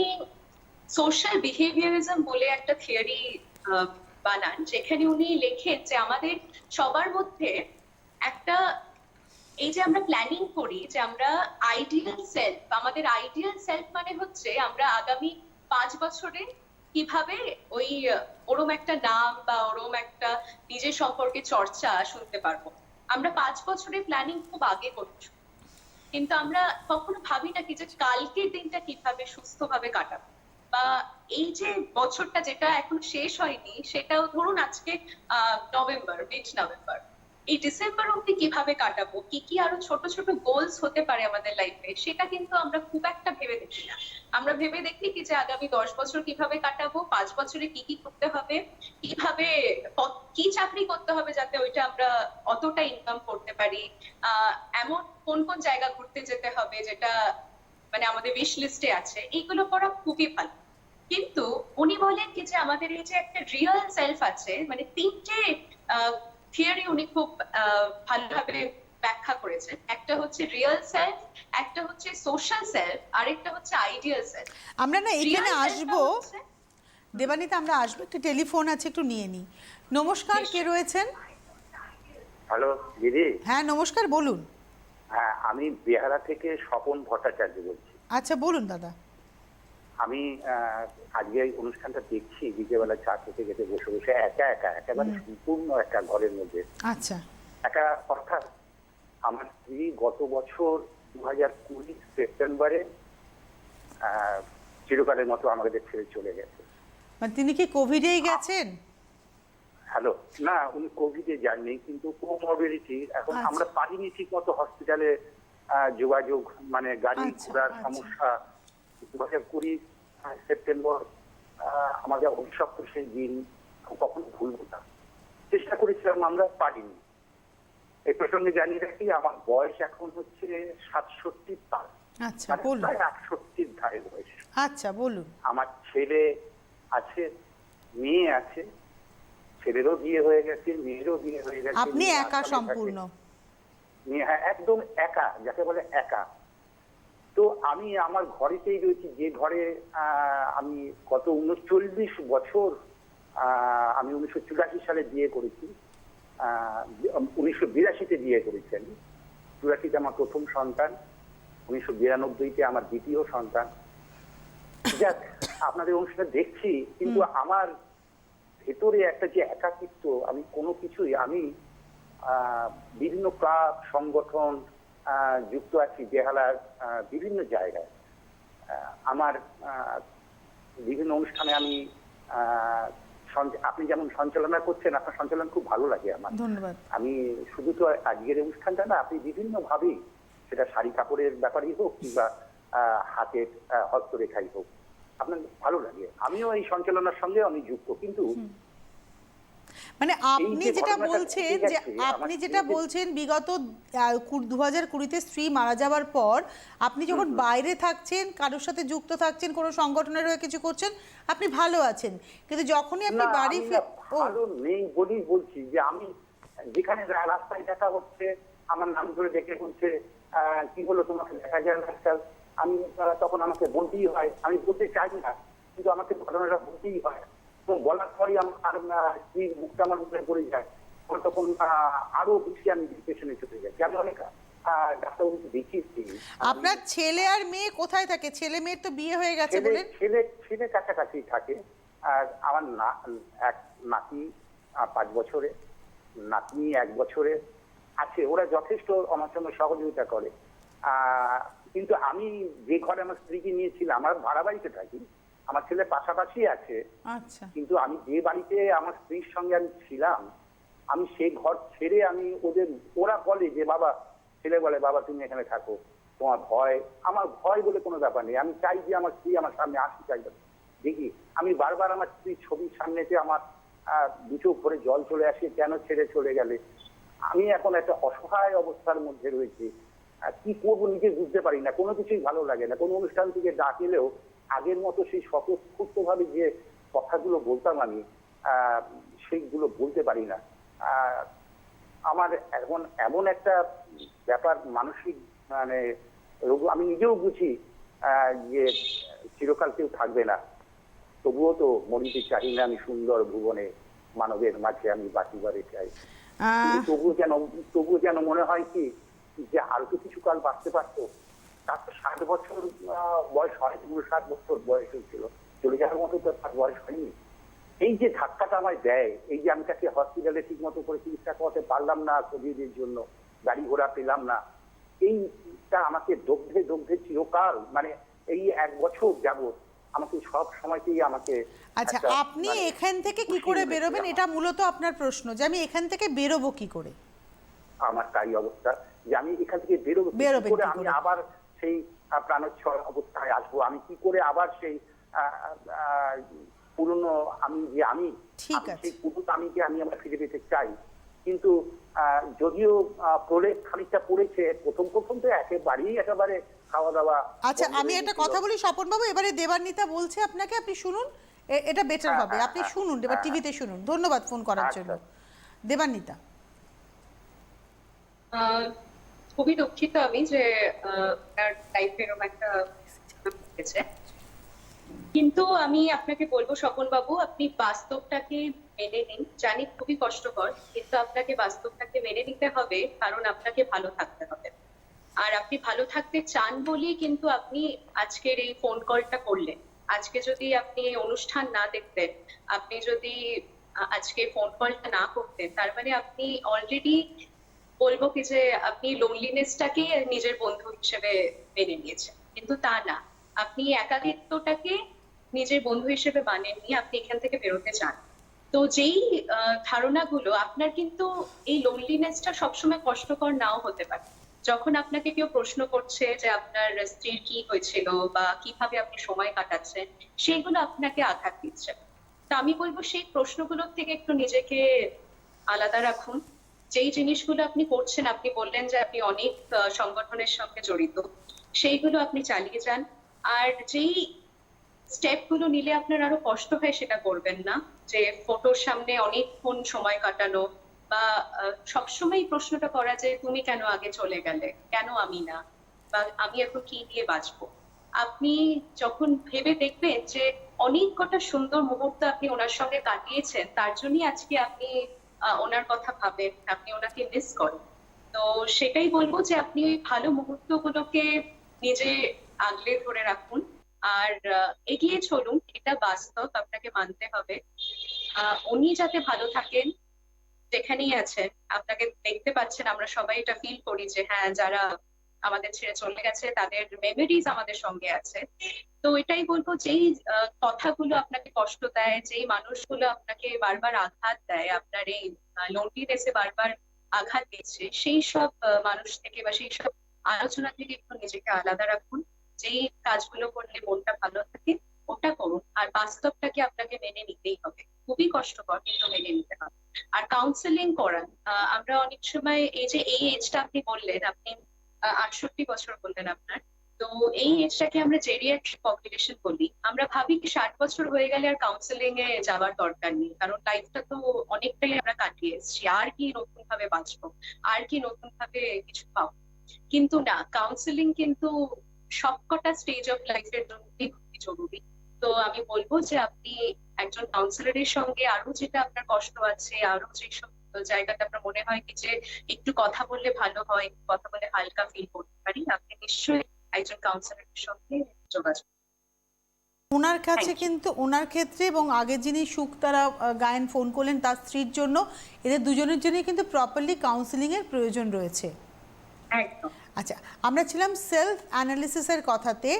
সোশ্যাল বিহেভিয়ারিজম বলে একটা থিওরি বানান, যেখানে উনি লেখেন যে আমাদের সবার মধ্যে একটা, এই যে আমরা প্ল্যানিং করি যে আমরা আইডিয়াল সেলফ, আমাদের আইডিয়াল সেলফ মানে হচ্ছে আমরা আগামী 5 বছরে কিভাবে ওই ওরম একটা নাম বা ওরম একটা নিজের সম্পর্কে চর্চা শুনতে পারবো। আমরা 5 বছরের প্ল্যানিং খুব আগে করছি, কিন্তু আমরা কখনো ভাবি না কি যে কালকের দিনটা কিভাবে সুস্থভাবে কাটাবো, বা এই যে বছরটা যেটা এখন শেষ হয়নি সেটাও ধরুন আজকে নভেম্বর, মিড নভেম্বর, এই ডিসেম্বর অব্দি কিভাবে কাটাবো, কি কি আরো ছোট ছোট গোলস হতে পারে আমাদের লাইফে, সেটা কিন্তু আমরা খুব একটা ভেবে দেখি না। আমরা ভেবে দেখি কি যে আগামী 10 বছর কিভাবে কাটাবো, 5 বছরে কি কি করতে হবে, কিভাবে কি চাকরি করতে হবে যাতে ওইটা আমরা অতটা ইনকাম করতে পারি, এমন কোন কোন জায়গা ঘুরতে যেতে হবে যেটা মানে আমাদের উইশ লিস্টে আছে, এইগুলো করা খুবই ভালো। কিন্তু উনি বলেন কি যে আমাদের এই যে একটা রিয়েল সেলফ আছে, মানে 3টে থিওরি উনি খুব ভালোভাবে ব্যাখ্যা করেছেন। একটা হচ্ছে রিয়েল সেলফ, একটা হচ্ছে সোশ্যাল সেলফ, আরেকটা হচ্ছে আইডিয়াল সেলফ। আমরা না এখানে আসবো দেবানিতা, আমরা আসবো, একটু টেলিফোন আছে, একটু নিয়ে নিই। নমস্কার, কে রয়েছেন? হ্যালো দিদি। হ্যাঁ নমস্কার, বলুন। হ্যাঁ, আমি বেহালা থেকে স্বপন ভট্টাচার্য বলছি। আচ্ছা বলুন দাদা। আমি আজকে এই অনুষ্ঠানটা দেখছি বিকেলবেলা চা খেতে খেতে বসে বসে একা একা, একেবারে সম্পূর্ণ একটা ঘরের মধ্যে। আচ্ছা। একটা কথা, আমার স্ত্রী গত বছর 2020 সেপ্টেম্বরে চিরকালের মতো আমাদের ছেড়ে চলে গেছে। মানে তিনি কি কোভিডেই গেছেন? হ্যালো, না উনি কোভিডে যাননি, কিন্তু কোমরবিডিটি এখন আচ্ছা। আমরা পারিনি ঠিক মতো হসপিটালে যোগাযোগ, মানে গাড়ি আচ্ছা, ঘোড়ার আচ্ছা। সমস্যা। 2020 সেপ্টেম্বর আমাদের অভিশপ্ত সেই দিন কখনো ভুলবো না। চেষ্টা করেছিলাম, আমরা পারিনি। এই প্রসঙ্গে জানিয়ে রাখি আমার বয়স এখন হচ্ছে 67 পার, আচ্ছা মানে বলুন। প্রায় 68 ধারে বয়স। আচ্ছা বলুন। আমার ছেলে আছে, মেয়ে আছে, ছেলেরও বিয়ে হয়ে গেছে, মেয়েরও বিয়ে হয়ে গেছে। আপনি একা সম্পূর্ণ? হ্যাঁ, একদম একা, যাকে বলে একা। তো আমি আমার ঘরেতেই রয়েছি, যে ঘরে আমি গত 39 বছর, আমি 1984 সালে বিয়ে করেছি, 1982-তে বিয়ে করেছি আমি। 84-তে আমার প্রথম সন্তান, 1992-তে আমার দ্বিতীয় সন্তান। যাক, আপনাদের অনুষ্ঠান দেখছি, কিন্তু আমার ভেতরে একটা যে একাকিত্ব, আমি কোনো কিছুই, আমি বিভিন্ন ক্লাব সংগঠন যুক্ত আছি বেহালার বিভিন্ন জায়গায়। আমার বিভিন্ন অনুষ্ঠানে আমি আপনি যেমন সঞ্চালনা করছেন, আপনার সঞ্চালন খুব ভালো লাগে আমার। ধন্যবাদ। আমি শুধু তো আজকের অনুষ্ঠানটা না, আপনি বিভিন্ন ভাবেই, সেটা শাড়ি কাপড়ের ব্যাপারই হোক কিংবা হাতের হস্তরেখাই হোক, আপনার ভালো লাগে। আমিও এই সঞ্চালনার সঙ্গে আমি যুক্ত, কিন্তু মানে আপনি যেটা বলছেন যে আপনি যেটা বলছেন বিগত 2020-তে স্ত্রী মারা যাওয়ার পর আপনি যখন বাইরে থাকছেন, কারোর সাথে যুক্ত থাকছেন, কোনো সংগঠনের হয়ে কিছু করছেন, আপনি ভালো আছেন, কিন্তু যখনই আপনি বাড়ি ভালো নেই বলেই বলছি যে আমি যেখানে রাস্তায় দেখা হচ্ছে, আমার নাম ধরে ডেকে বলছে কি হলো তোমাকে দেখা যায় না, আমি তখন আমাকে বলতেই হয়, আমি বলতে চাই না কিন্তু আমাকে ঘটনাটা বলতেই হয়। তো বলার পরই আমার স্ত্রীর মুখটা আমার মুখে পড়ে যায়, তখন আরো বেশি আমি ডিপ্রেশনে চলে যাই। আমি অনেক ডাক্তারবাবুকে দেখিয়েছি। আপনার ছেলে আর মেয়ে কোথায় থাকে? ছেলে মেয়ের তো বিয়ে হয়ে গেছে বলেন। ছেলে কাছাকাছি থাকে, আর আমার এক নাতি 5 বছরে, নাতনি 1 বছরে আছে। ওরা যথেষ্ট আমার সঙ্গে সহযোগিতা করে। কিন্তু আমি যে ঘরে আমার স্ত্রীকে নিয়েছিলাম, আমার ভাড়া বাড়িতে থাকি, আমার ছেলে পাশাপাশি আছে, আচ্ছা কিন্তু আমি যে বাড়িতে আমার স্ত্রীর সঙ্গে আমি ছিলাম, আমি সেই ঘর ছেড়ে আমি ওরা বলে যে বাবা, ছেলে বলে বাবা তুমি এখানে থাকো, তোমার ভয়, আমার ভয় বলে কোনো ব্যাপার নেই। আমি চাই যে আমার স্ত্রী আমার সামনে আসতে চাই, দেখি আমি বারবার আমার স্ত্রীর ছবির সামনেতে আমার দুটো ভরে জল চলে আসে, কেন ছেড়ে চলে গেলে। আমি এখন একটা অসহায় অবস্থার মধ্যে রয়েছি, কি করবো নিজে বুঝতে পারি না, কোনো কিছুই ভালো লাগে না। কোনো অনুষ্ঠান থেকে ডাক এলেও আগের মতো সেই স্বতঃস্ফূর্ত ভাবে যে কথাগুলো বলতাম আমি সেইগুলো বলতে পারি না। আমার এখন এমন একটা ব্যাপার, মানসিক মানে রোগ, আমি নিজেও বুঝি যে চিরকাল কেউ থাকবে না, তবুও তো মরিতে চাই না আমি সুন্দর ভুবনে, মানবের মাঝে আমি বাঁচিবারে চাই। তবুও যেন মনে হয় কি যে আর তো কিছু কাল বাঁচতে পারতো। তার তো 60 বছর বয়স হয়, 60 বছর বয়স হয়েছিল, চলে যাওয়ার মতো তো তার বয়স হয়নি। এই যে ধাক্কাটা আমায় দেয়, এই যে আমি তাকে হসপিটালে ঠিক মতো করে চিকিৎসা করাতে পারলাম না, কোভিডের জন্য গাড়ি ঘোড়া পেলাম না, এইটা আমাকে দগ্ধে দগ্ধে চিরকাল, মানে এই 1 বছর যাবত আমাকে সব সময়তেই আমাকে। আচ্ছা, আপনি এখান থেকে কি করে বেরোবেন, এটা মূলত আপনার প্রশ্ন, যে আমি এখান থেকে বেরোবো কি করে? আমার তাই অবস্থা যে আমি এখান থেকে বেরোবো কি করে, আমি আবার সেই প্রাণোচ্ছল অবস্থায় আসবো, আমি কি করে আবার সেই পুরনো আমি যে আমি, সেই পুরুষ আমিকে আমি আবার ফিরে পেতে চাই। কিন্তু যদিও প্রলেপ খানিকটা পড়েছে, প্রথম তো একেবারে খাওয়া দাওয়া। আচ্ছা, আমি একটা কথা বলি স্বপন বাবু, এবারে দেবান্বিতা বলছে আপনাকে, আপনি শুনুন, এটা বেটার হবে, আপনি শুনুন, এবার টিভিতে শুনুন। ধন্যবাদ ফোন করার জন্য। দেবান্বিতা। খুবই দুঃখিত আমি যে তার লাইফে এরকম একটা হয়েছে, কিন্তু আমি আপনাকে বলবো স্বপন বাবু, আপনি বাস্তবটাকে মেনে নিন। জানি খুবই কষ্টকর, কিন্তু আপনাকে বাস্তবটাকে মেনে নিতে হবে, কারণ আপনাকে ভালো থাকতে হবে। আর আপনি ভালো থাকতে চান বলেই কিন্তু আপনি আজকের এই ফোন কলটা করলেন। আজকে যদি আপনি অনুষ্ঠান না দেখতেন, আপনি যদি আজকে ফোন কলটা না করতেন, তার মানে আপনি অলরেডি বলবো কি যে আপনি লোনলিনেসটাকে নিজের বন্ধু হিসেবে মেনে নিয়েছেন, কিন্তু তা না। আপনি একাকিত্বটাকে নিজের বন্ধু হিসেবে মানেননি, আপনি এখান থেকে বেরোতে চান। তো যেই ধারণাগুলো আপনার, কিন্তু এই লোনলিনেসটা সবসময় কষ্টকর নাও হতে পারে। যখন আপনাকে কেউ প্রশ্ন করছে যে আপনার স্ত্রীর কি হয়েছিল বা কিভাবে আপনি সময় কাটাচ্ছেন, সেইগুলো আপনাকে আঘাত দিচ্ছে। তা আমি বলবো সেই প্রশ্নগুলোর থেকে একটু নিজেকে আলাদা রাখুন। যেই জিনিসগুলো আপনি করছেন, আপনি বললেন যে আপনি অনেক সংগঠনের সঙ্গে জড়িত, সেইগুলো আপনি চালিয়ে যান। আর যেই স্টেপ গুলো নিলে আপনার আরো কষ্ট হয় সেটা করবেন না, যে ফটোর সামনে অনেকক্ষণ সময় কাটানো বা সবসময় প্রশ্নটা করা যে তুমি কেন আগে চলে গেলে, কেন আমি না, বা আমি এখন কি দিয়ে বাঁচবো। আপনি যখন ভেবে দেখবেন যে অনেক কটা সুন্দর মুহূর্ত আপনি ওনার সঙ্গে কাটিয়েছেন, তার জন্যই আজকে আপনি ওনার কথা ভাবেন, আপনি ওনাকে মিস করেন। তো সেটাই বলবো যে আপনি ওই ভালো মুহূর্তগুলোকে নিজে আগলে ধরে রাখুন আর এগিয়ে চলুন। এটা বাস্তব, আপনাকে মানতে হবে। উনি যাতে ভালো থাকেন, যেখানেই আছেন, আপনাকে দেখতে পাচ্ছেন, আমরা সবাই এটা ফিল করি যে হ্যাঁ, যারা আমাদের ছেড়ে চলে গেছে তাদের মেমোরিজ আমাদের সঙ্গে আছে। তো এটাই বলবো, যেই কথাগুলো আপনাকে কষ্ট দেয়, যেই মানুষগুলো আপনাকে বারবার আঘাত দেয়, আপনার এই লোনলিনেসে বারবার আঘাত দিচ্ছে, সেই সব মানুষ থেকে বা সেই সব আলোচনা থেকে একটু নিজেকে আলাদা রাখুন। যেই কাজগুলো করলে মনটা ভালো থাকে ওটা করুন, আর বাস্তবটাকে আপনাকে মেনে নিতেই হবে। খুবই কষ্টকর, কিন্তু মেনে নিতে হবে। আর কাউন্সেলিং করান। আমরা অনেক সময় এই যে এই এজটা আপনি বললেন, আপনি 68 বছর বললেন আপনার, তো এই এজটাকে আমরা জেরিয়াট্রিক পপুলেশন বলি। আমরা ভাবি কি 60 বছর হয়ে গেলে আর কাউন্সেলিং এ যাওয়ার দরকার নেই, কারণ লাইফটা তো অনেকটাই আমরা কাটিয়ে এসেছি, আর কি নতুন ভাবে বাঁচবো, আর কি নতুন ভাবে কিছু পাবো। কিন্তু না, কাউন্সেলিং কিন্তু সবকটা স্টেজ অফ লাইফের জন্যই খুবই জরুরি। তো আমি বলবো যে আপনি একজন কাউন্সিলরের সঙ্গে আরো যেটা আপনার কষ্ট আছে, আরো যেসব জায়গাটা আপনার মনে হয় কি যে একটু কথা বললে ভালো হয়, কথা বলে হালকা ফিল করতে পারি, আপনি নিশ্চয়ই একজন কাউন্সিলরের সঙ্গে যোগাযোগ। ওনার কাছে কিন্তু, ওনার ক্ষেত্রে এবং আগে যিনি শুকতারা গায়েন ফোন করলেন তার স্ত্রীর জন্য, এদের দুজনের জন্যই কিন্তু প্রপারলি কাউন্সিলিং এর প্রয়োজন রয়েছে। একদম। আচ্ছা, আমরা ছিলাম সেলফ অ্যানালিসিসের কথাতে।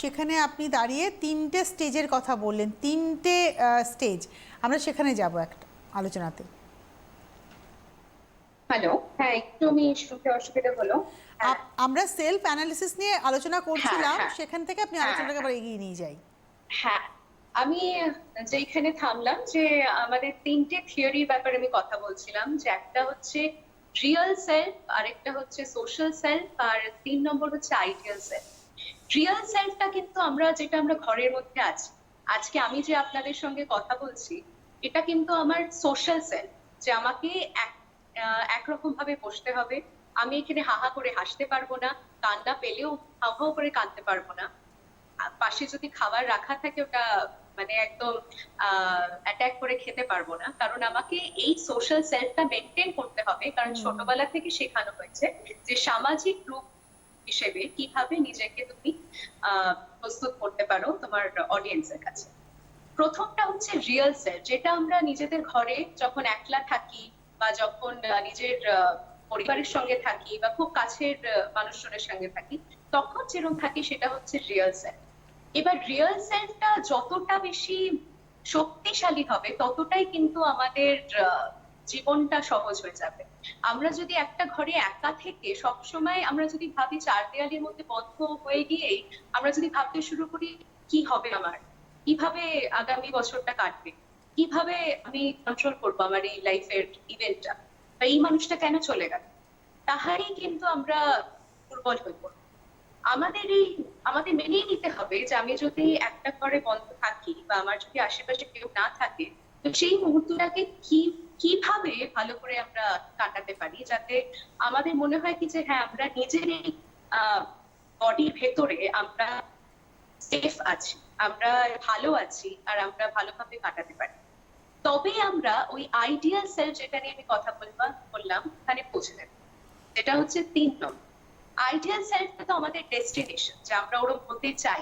সেখানে আপনি দাঁড়িয়ে 3টে স্টেজের কথা বললেন, 3টে স্টেজ, আমরা সেখানে যাব একটা আলোচনাতে। হ্যালো, হ্যাঁ একটু আমি শুনতে অসুবিধা হলো। হ্যাঁ আমরা সেলফ অ্যানালিসিস নিয়ে আলোচনা করছিলাম, হ্যাঁ, সেখান থেকে আপনি হ্যাঁ, আলোচনাটাকে আবার এগিয়ে নিয়ে যাই। হ্যাঁ আমি যেখানে থামলাম যে আমাদের 3টে থিওরির ব্যাপারে আমি কথা বলছিলাম, যে একটা হচ্ছে রিয়েল সেলফ, আরেকটা হচ্ছে সোশ্যাল সেলফ, আর 3 নম্বর হচ্ছে আইডিয়াল সেলফ। রিয়েল সেলফটা কিন্তু আমরা ঘরের মধ্যে আছি, আজকে আমি যে আপনাদের সঙ্গে কথা বলছি, এটা কিন্তু আমার সোশ্যাল সেলফ, যে আমাকে একরকম ভাবে বসতে হবে। আমি এখানে হাহা করে হাসতে পারবো না, কান্না পেলেও হাউ হাউ করে কাঁদতে পারবো না। পাশে যদি খাবার রাখা থাকে ওটা মানে একদম অ্যাটাক করে খেতে পারবো না, কারণ আমাকে এই সোশ্যাল সেলফটা মেনটেন করতে হবে, কারণ ছোটবেলা থেকে শেখানো হয়েছে যে সামাজিক রূপ হিসেবে কিভাবে নিজেকে তুমি প্রস্তুত করতে পারো তোমার অডিয়েন্সের কাছে। প্রথমটা হচ্ছে রিয়েল সেলফ, যেটা আমরা নিজেদের ঘরে যখন একলা থাকি বা যখন নিজের পরিবারের সঙ্গে থাকি বা খুব কাছের মানুষজনের সঙ্গে থাকি, তখন যেরকম থাকি সেটা হচ্ছে রিয়েল সেলফ। এবার রিয়েল সেলফটা যতটা বেশি শক্তিশালী হবে, ততটাই কিন্তু আমাদের জীবনটা সহজ হয়ে যাবে। আমরা যদি একটা ঘরে একা থেকে সবসময় আমরা যদি ভাবি 4 দেয়ালের মধ্যে বদ্ধ হয়ে গিয়েই আমরা যদি ভাবতে শুরু করি কি হবে আমার, কিভাবে আগামী বছরটা কাটবে, কিভাবে আমি কন্ট্রোল করবো আমার এই লাইফের ইভেন্টটা, বা এই মানুষটা কেন চলে গেল, তাহারই কিন্তু আমরা দুর্বল হয়ে পড়বো। আমাদের মেনেই নিতে হবে যে আমি যদি একটা ঘরে বন্ধ থাকি বা আমার যদি আশেপাশে কেউ না থাকে, তো সেই মুহূর্তটাকে কিভাবে ভালো করে আমরা কাটাতে পারি, যাতে আমাদের মনে হয় কি যে হ্যাঁ আমরা নিজেরই বডির ভেতরে আমরা সেফ আছি, আমরা ভালো আছি, আর আমরা ভালোভাবে কাটাতে পারি। তবে আমরা ওই আইডিয়াল সেলফ, যেটা নিয়ে আমি কথা বললাম, ওখানে পৌঁছে দেব, যেটা হচ্ছে 3 নম্বর। আইডিয়াল সেলফটা তো আমাদের ডেস্টিনেশন, যে আমরা ওরকম হতে চাই,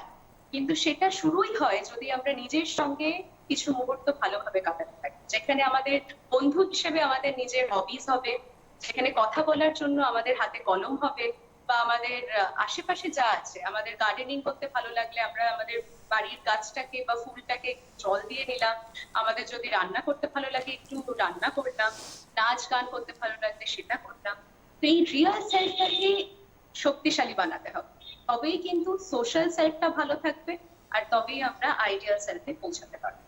কিন্তু সেটা শুরুই হয় যদি আমরা নিজের সঙ্গে কিছু মুহূর্ত ভালোভাবে কাটাতে পারি, যেখানে আমাদের বন্ধু হিসেবে আমাদের নিজের হবিস হবে, যেখানে কথা বলার জন্য আমাদের হাতে কলম হবে, বা আমাদের আশেপাশে যা আছে, আমাদের গার্ডেনিং করতে ভালো লাগলে আমরা আমাদের বাড়ির গাছটাকে বা ফুলটাকে জল দিয়ে নিলাম, আমাদের যদি রান্না করতে ভালো লাগে একটু রান্না করলাম, নাচ গান করতে ভালো লাগলে সেটা করলাম। তো এই রিয়েল সেলফটাকে শক্তিশালী বানাতে হবে, তবেই কিন্তু সোশ্যাল সেলফটা ভালো থাকবে, আর তবেই আমরা আইডিয়াল সেলফে পৌঁছাতে পারবো।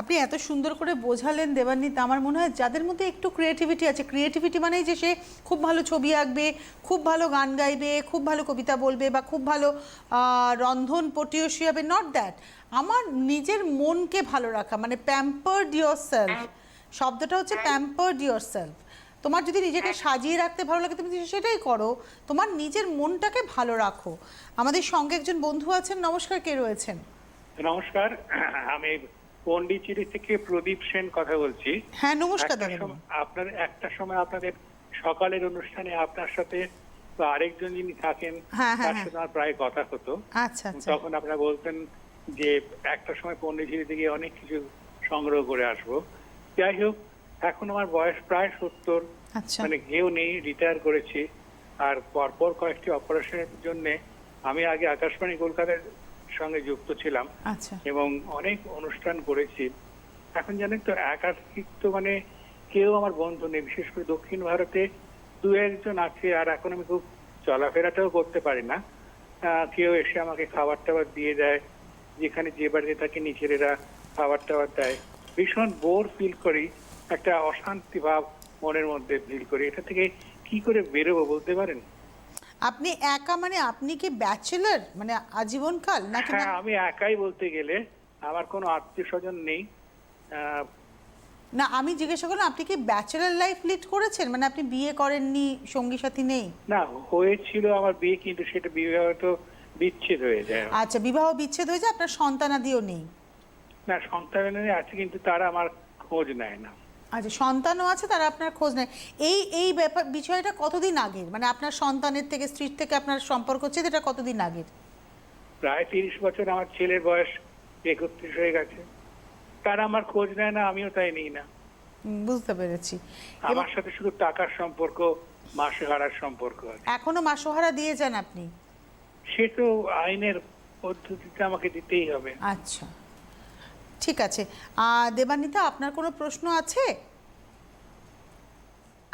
আপনি এত সুন্দর করে বোঝালেন দেবান্বিতা, আমার মনে হয় যাদের মধ্যে একটু ক্রিয়েটিভিটি আছে, ক্রিয়েটিভিটি মানেই যে সে খুব ভালো ছবি আঁকবে, খুব ভালো গান গাইবে, খুব ভালো কবিতা বলবে, বা খুব ভালো রন্ধন পটীয়সী হবে, নট দ্যাট। আমার নিজের মনকে ভালো রাখা, মানে প্যাম্পার্ড ইয়োর সেলফ, শব্দটা হচ্ছে প্যাম্পার্ড ইয়োর সেলফ। তোমার যদি নিজেকে সাজিয়ে রাখতে ভালো লাগে তুমি সেটাই করো, তোমার নিজের মনটাকে ভালো রাখো। আমাদের সঙ্গে একজন বন্ধু আছেন, নমস্কার, কে রয়েছেন? নমস্কার, আমি পন্ডিচেরি থেকে প্রদীপ সেন কথা বলছি। হ্যাঁ নমস্কার দাদা। আপনার একটা সময় আপনাদের সকালের অনুষ্ঠানে আপনার সাথে আরেকজন যিনি থাকেন তার সাথে আমার প্রায় কথা হতো। আচ্ছা আচ্ছা। তখন আপনারা বলতেন যে একটা সময় পন্ডিচেরি থেকে অনেক কিছু সংগ্রহ করে আসবো। যাই হোক, এখন আমার বয়স প্রায় 70, আচ্ছা। মানে কেউ নেই, রিটায়ার করেছি। আর পরপর কয়েকটি অপারেশনের জন্য আমি আগে আকাশবাণী কলকাতার সঙ্গে যুক্ত ছিলাম এবং অনেক অনুষ্ঠান করেছি। এখন জানেন তো একাকিত্ব, মানে কেউ আমার বন্ধু নেই, বিশেষ করে দক্ষিণ ভারতে 2-1জন আছে, আর এখন আমি খুব চলাফেরাটাও করতে পারি না। কেউ এসে আমাকে খাবার টাবার দিয়ে দেয়, যেখানে যে বাড়িতে থাকে নিচেরা খাবার টাবার দেয়, ভীষণ বোর ফিল করি, একটা অশান্তি ভাব মনের মধ্যে ফিল করি। এটা থেকে কি করে বেরোবো বলতে পারেন? আপনি একা, মানে আপনি কি ব্যাচেলর, মানে আজীবনকাল নাকি? হ্যাঁ, আমি একাই বলতে গেলে, আমার কোনো আত্মীয় স্বজন নেই। না, আমি জিজ্ঞাসা করলাম আপনি কি ব্যাচেলর লাইফ লিড করেছেন, মানে আপনি বিয়ে করেননি, সঙ্গী সাথী নেই? না, হয়েছিল আমার বিয়ে, কিন্তু সেটা বিবাহ তো বিচ্ছেদ হয়ে যায়। আচ্ছা, বিবাহ বিচ্ছেদ হয়ে যায়, আপনার সন্তানাদিও নেই? না, সন্তানাদি আছে, কিন্তু তারা আমার খোঁজ নেয় না। আচ্ছা, সন্তানও আছে, তারা আপনার খোঁজ নেয়। এই ব্যাপার বিষয়টা কতদিন আগের, মানে আপনার সন্তানের থেকে, স্ত্রীর থেকে আপনার সম্পর্ক হচ্ছে, এটা কতদিন আগের? প্রায় 30 বছর। আমার ছেলের বয়স 31 হয়ে গেছে, তারা আমার খোঁজ নেয় না, আমিও তাই নিই না। বুঝতে পেরেছি। আমার সাথে শুধু টাকার সম্পর্ক, মাসহারার সম্পর্ক আছে। এখনো মাসোহারা দিয়ে যান আপনি? সে তো আইনের পদ্ধতিতে আমাকে দিতেই হবে। আচ্ছা, ঠিক আছে। দেবান্বিতা, আপনার কোনো প্রশ্ন আছে?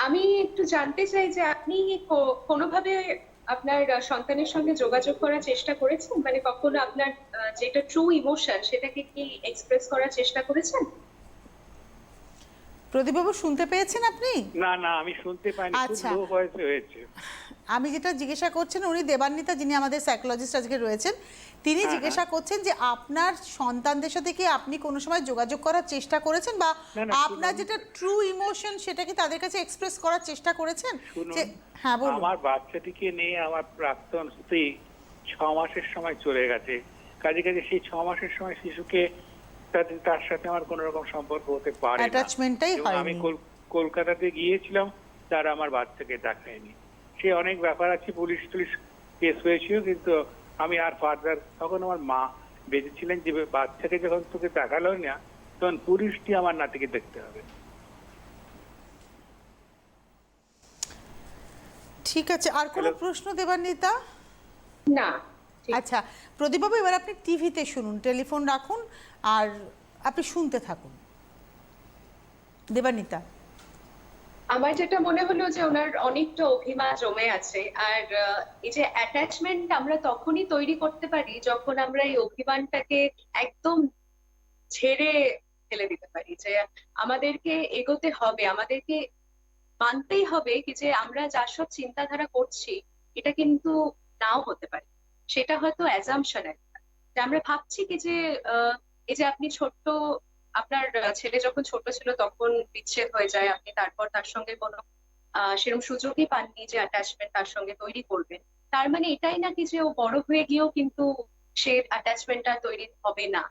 আমি একটু জানতে চাই যে আপনি কোনোভাবে আপনার সন্তানের সঙ্গে যোগাযোগ করার চেষ্টা করেছেন, মানে কখনো আপনার যেটা ট্রু ইমোশন সেটাকে কি এক্সপ্রেস করার চেষ্টা করেছেন? প্রদীপবাবু, শুনতে পেয়েছেন আপনি? না না, আমি শুনতে পাইনি, খুব আচ্ছা। লো ভয়েসে হয়েছে। আমি যেটা জিজ্ঞাসা করছেন, উনি দেবান্বিতা যিনি আমাদের সাইকোলজিস্ট আজকে রয়েছেন, তিনি জিজ্ঞাসা করছেন যে আপনার সন্তানদের সাথে কি আপনি কোনো সময় যোগাযোগ করার চেষ্টা করেছেন, বা আপনার যেটা ট্রু ইমোশন সেটা কি তাদের কাছে এক্সপ্রেস করার চেষ্টা করেছেন? হ্যাঁ বলুন। আমার বাচ্চাটিকে নিয়ে আমার প্রাক্তন স্ত্রী 6 মাসের সময় চলে গেছে। কাজে কাজে সেই 6 মাসের সময় শিশুকে তার সাথে আমার কোনো রকম সম্পর্ক হতে পারে না। অ্যাটাচমেন্টটাই এবং হয়নি। আমি কলকাতাতে গিয়েছিলাম, তারা আমার বাচ্চাকে দেখায়নি। সে অনেক ব্যাপার আছে, পুলিশ কেস হয়েছিল, কিন্তু আমি আর ফার্দার, তখন আমার মা বেঁচে ছিলেন, যে বাচ্চাকে যখন তোকে দেখালো না তখন পুলিশটি আমার নাতিকে দেখতে হবে। ঠিক আছে, আর কোনো প্রশ্ন দেবান্বিতা? না। আচ্ছা প্রদীপবাবু, এবার আপনি টিভিতে শুনুন, টেলিফোন রাখুন আর আপনি শুনতে থাকুন। দেবান্বিতা, আমার যেটা মনে হলো যে ওনার অনেকটা অভিমান জমে আছে, আর এই যে অ্যাটাচমেন্ট আমরা তখনই তৈরি করতে পারি যখন আমরা এই অভিমানটাকে একদম ঝেড়ে ফেলে দিতে পারি, যে আমাদেরকে এগোতে হবে, আমাদেরকে মানতেই হবে কি যে আমরা যা সব চিন্তাধারা করছি এটা কিন্তু নাও হতে পারে। সেটা হয়তো অ্যাজাম্পশন একটা, যে আমরা ভাবছি কি যে এই যে আপনি ছোট্ট, আপনার ছেলে যখন ছোট ছিল তখন বিচ্ছেদ হয়ে যায়, আপনি তারপর তার সঙ্গে কোনো সেরকম সুযোগই পাননি যে অ্যাটাচমেন্ট তার সঙ্গে তৈরি করবেন। তার মানে এটাই না কি যে ও বড় হয়ে গিয়েও কিন্তু সে অ্যাটাচমেন্টটা তৈরি হবে না।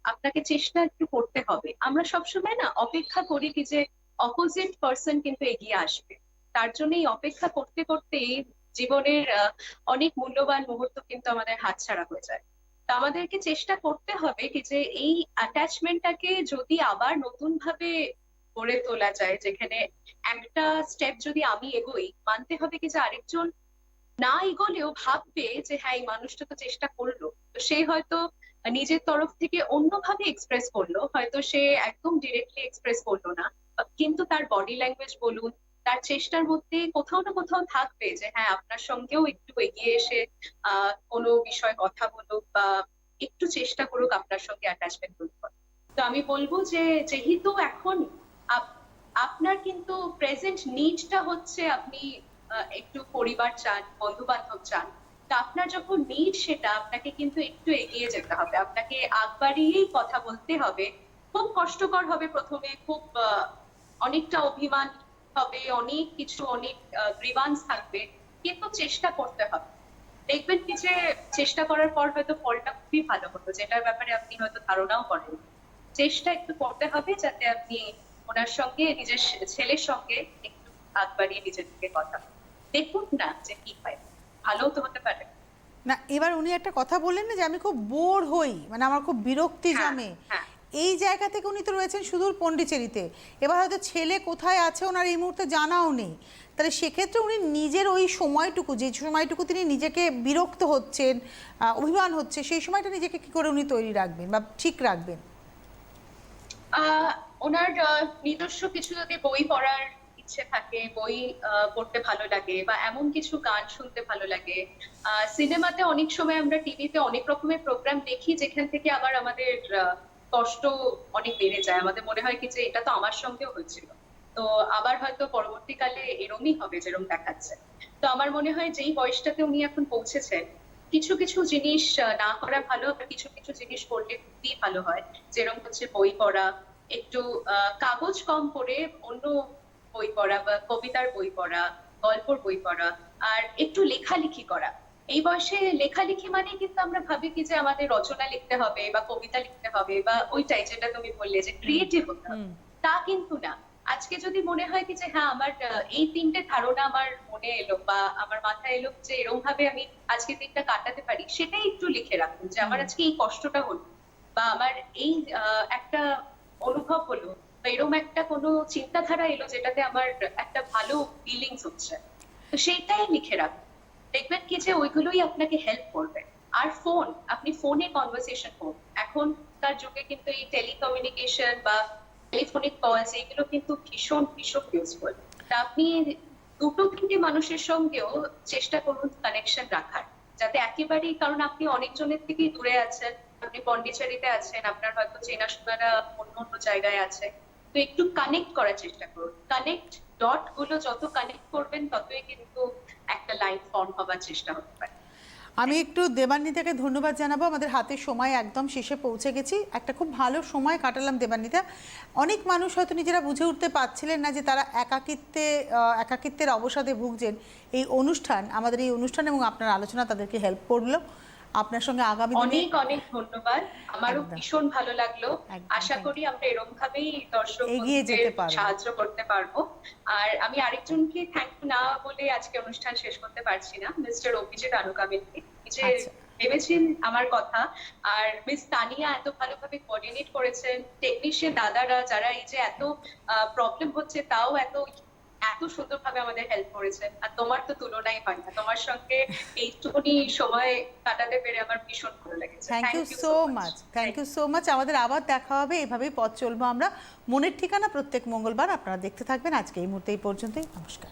আপনাকে চেষ্টা একটু করতে হবে। আমরা সবসময় না অপেক্ষা করি কি যে অপোজিট পার্সন কিন্তু এগিয়ে আসবে, তার জন্য এই অপেক্ষা করতে করতেই জীবনের অনেক মূল্যবান মুহূর্ত কিন্তু আমাদের হাতছাড়া হয়ে যায়। তা আমাদেরকে চেষ্টা করতে হবে কি যে এই অ্যাটাচমেন্টটাকে যদি আবার নতুন ভাবে গড়ে তোলা যায়, যেখানে একটা স্টেপ যদি আমি এগোই, মানতে হবে কি যে আরেকজন না এগোলেও ভাববে যে হ্যাঁ এই মানুষটা তো চেষ্টা করলো, তো সে হয়তো নিজের তরফ থেকে অন্যভাবে এক্সপ্রেস করলো, হয়তো সে একদম ডিরেক্টলি এক্সপ্রেস করলো না, কিন্তু তার বডি ল্যাঙ্গুয়েজ বলুন, তার চেষ্টার মধ্যে কোথাও না কোথাও থাকবে যে হ্যাঁ আপনার সঙ্গেও একটু এগিয়ে এসে কোনো বিষয়ে কথা বলুক বা একটু চেষ্টা করুক আপনার সঙ্গে অ্যাটাচমেন্ট তৈরি করার। তো আমি বলবো যে যেহেতু এখন আপনার কিন্তু প্রেজেন্ট নিডটা হচ্ছে আপনি একটু পরিবার চান, বন্ধু বান্ধব চান, তো আপনার যখন নিড সেটা, আপনাকে কিন্তু একটু এগিয়ে যেতে হবে, আপনাকে আগ বাড়িয়েই কথা বলতে হবে। খুব কষ্টকর হবে প্রথমে, খুব অনেকটা অভিমান হবে, অনেক কিছু, অনেক গ্রিভান্স থাকবে, কিন্তু চেষ্টা করতে হবে। দেখবেন কি যে চেষ্টা করার পর হয়তো ফলটা খুবই ভালো হতো, যেটার ব্যাপারে আপনি হয়তো ধারণাও করেন। চেষ্টা একটু করতে হবে যাতে আপনি ওনার সঙ্গে, নিজের ছেলের সঙ্গে একটু আগ বাড়িয়ে নিজের দিকে কথা দেখুন না যে কি হয়, ভালো তো হতে পারে না। এবার উনি একটা কথা বললেন না যে আমি খুব বোর হই, মানে আমার খুব বিরক্তি জমে, এই জায়গা থেকে উনি তো রয়েছেন সুদূর পন্ডিচেরিতে, এবার হয়তো ছেলে কোথায় আছে ওনার এই মুহূর্তে জানাও নেই, তাহলে সেক্ষেত্রে উনি নিজের ওই সময়টুকু, যে সময়টুকু তিনি নিজেকে বিরক্ত হচ্ছেন, অভিমান হচ্ছে, সেই সময়টা নিজেকে কি করে উনি তৈরি রাখবেন বা ঠিক রাখবেন? ওনার নিজস্ব কিছু যদি বই পড়ার ইচ্ছে থাকে, বই পড়তে ভালো লাগে, বা এমন কিছু গান শুনতে ভালো লাগে। সিনেমাতে অনেক সময় আমরা টিভিতে অনেক রকমের প্রোগ্রাম দেখি যেখান থেকে আবার আমাদের কষ্ট অনেক বেড়ে যায়, আমাদের মনে হয় কি যে এটা তো আমার সঙ্গেও হয়েছিল, তো আবার হয়তো পরবর্তীকালে এরমই হবে যেরকম দেখাচ্ছে। তো আমার মনে হয় যেই বয়সটাতে উনি এখন পৌঁছেছেন, কিছু কিছু জিনিস না করা ভালো, কিছু কিছু জিনিস করলে খুবই ভালো হয়, যেরকম হচ্ছে বই পড়া, একটু কাগজ কম পড়ে অন্য বই পড়া, বা কবিতার বই পড়া, গল্পর বই পড়া, আর একটু লেখালেখি করা। এই বয়সে লেখালেখি মানে কিন্তু আমরা ভাবি কি যে আমাদের রচনা লিখতে হবে বা কবিতা লিখতে হবে, বা ওইটাই যেটা তুমি বললে যে ক্রিয়েটিভ হতে হবে, তা কিন্তু না। আজকে যদি মনে হয় কি যে হ্যাঁ আমার এই 3টে ধারণা আমার মনে এলো বা আমার মাথায় এলো যে এরকম ভাবে আমি আজকে দিনটা কাটাতে পারি, সেটাই একটু লিখে রাখুন, যে আমার আজকে এই কষ্টটা হলো বা আমার এই একটা অনুভব হলো, বা এরকম একটা কোনো চিন্তাধারা এলো যেটাতে আমার একটা ভালো ফিলিংস হচ্ছে, তো সেইটাই লিখে রাখুন। দেখবেন কি যে ওইগুলোই আপনাকে হেল্প করবে। আর ফোন, আপনি ফোনে কনভারসেশন করুন। এখনকার যুগে কিন্তু এই টেলিকমিউনিকেশন বা টেলিফোনিক কলস এগুলো কিন্তু ভীষণ ভীষণ ইউজফুল। তা আপনি দুটো তিনটে মানুষের সঙ্গেও চেষ্টা করুন কানেকশন রাখার, যাতে একেবারেই, কারণ আপনি অনেকজনের থেকেই দূরে আছেন, আপনি পন্ডিচেরিতে আছেন, আপনার হয়তো চেনাশোনারা অন্য অন্য জায়গায় আছে, তো একটু কানেক্ট করার চেষ্টা করুন। কানেক্ট ডট গুলো যত কানেক্ট করবেন ততই কিন্তু একটা লাইন ফর্ম হবার চেষ্টা হতে পারে। আমি একটু দেবান্বিতাকে ধন্যবাদ জানাবো। আমাদের হাতে সময় একদম শেষে পৌঁছে গেছি। একটা খুব ভালো সময় কাটালাম দেবান্বিতা। অনেক মানুষ হয়তো নিজেরা বুঝে উঠতে পারছিলেন না যে তারা একাকিত্বের অবসাদে ভুগছেন। এই অনুষ্ঠান, আমাদের এই অনুষ্ঠান এবং আপনার আলোচনা তাদেরকে হেল্প করলো। আপনার সঙ্গে আগামী দিনে অনেক অনেক ধন্যবাদ, আমারও ভীষণ ভালো লাগলো। আশা করি আমরা এরকম ভাবেই দর্শকদের সাহায্য করতে পারবো। আর আমি আরেকজনকে থ্যাংক ইউ না বলে আজকে অনুষ্ঠান শেষ করতে পারছি না, মিস্টার অভিজিৎ আনুকামিলকে, যে ভেবেছেন আমার কথা। আর মিস তানিয়া এত ভালোভাবে কোঅর্ডিনেট করেছেন, টেকনিশিয়ান দাদারা যারা এই যে এত প্রবলেম হচ্ছে তাও এত সুন্দরভাবে আমাদের হেল্প করেছেন। আর তোমার তো তুলনাই হয় না, তোমার সঙ্গে এইটুকুনি সময় কাটাতে পেরে আমার ভীষণ ভালো লেগেছে। Thank you so much, thank you so much. আমাদের আবার দেখা হবে, এভাবেই পথ চলবো আমরা। মনের ঠিকানা প্রত্যেক মঙ্গলবার আপনারা দেখতে থাকবেন। আজকে এই মুহূর্তে এই পর্যন্তই, নমস্কার।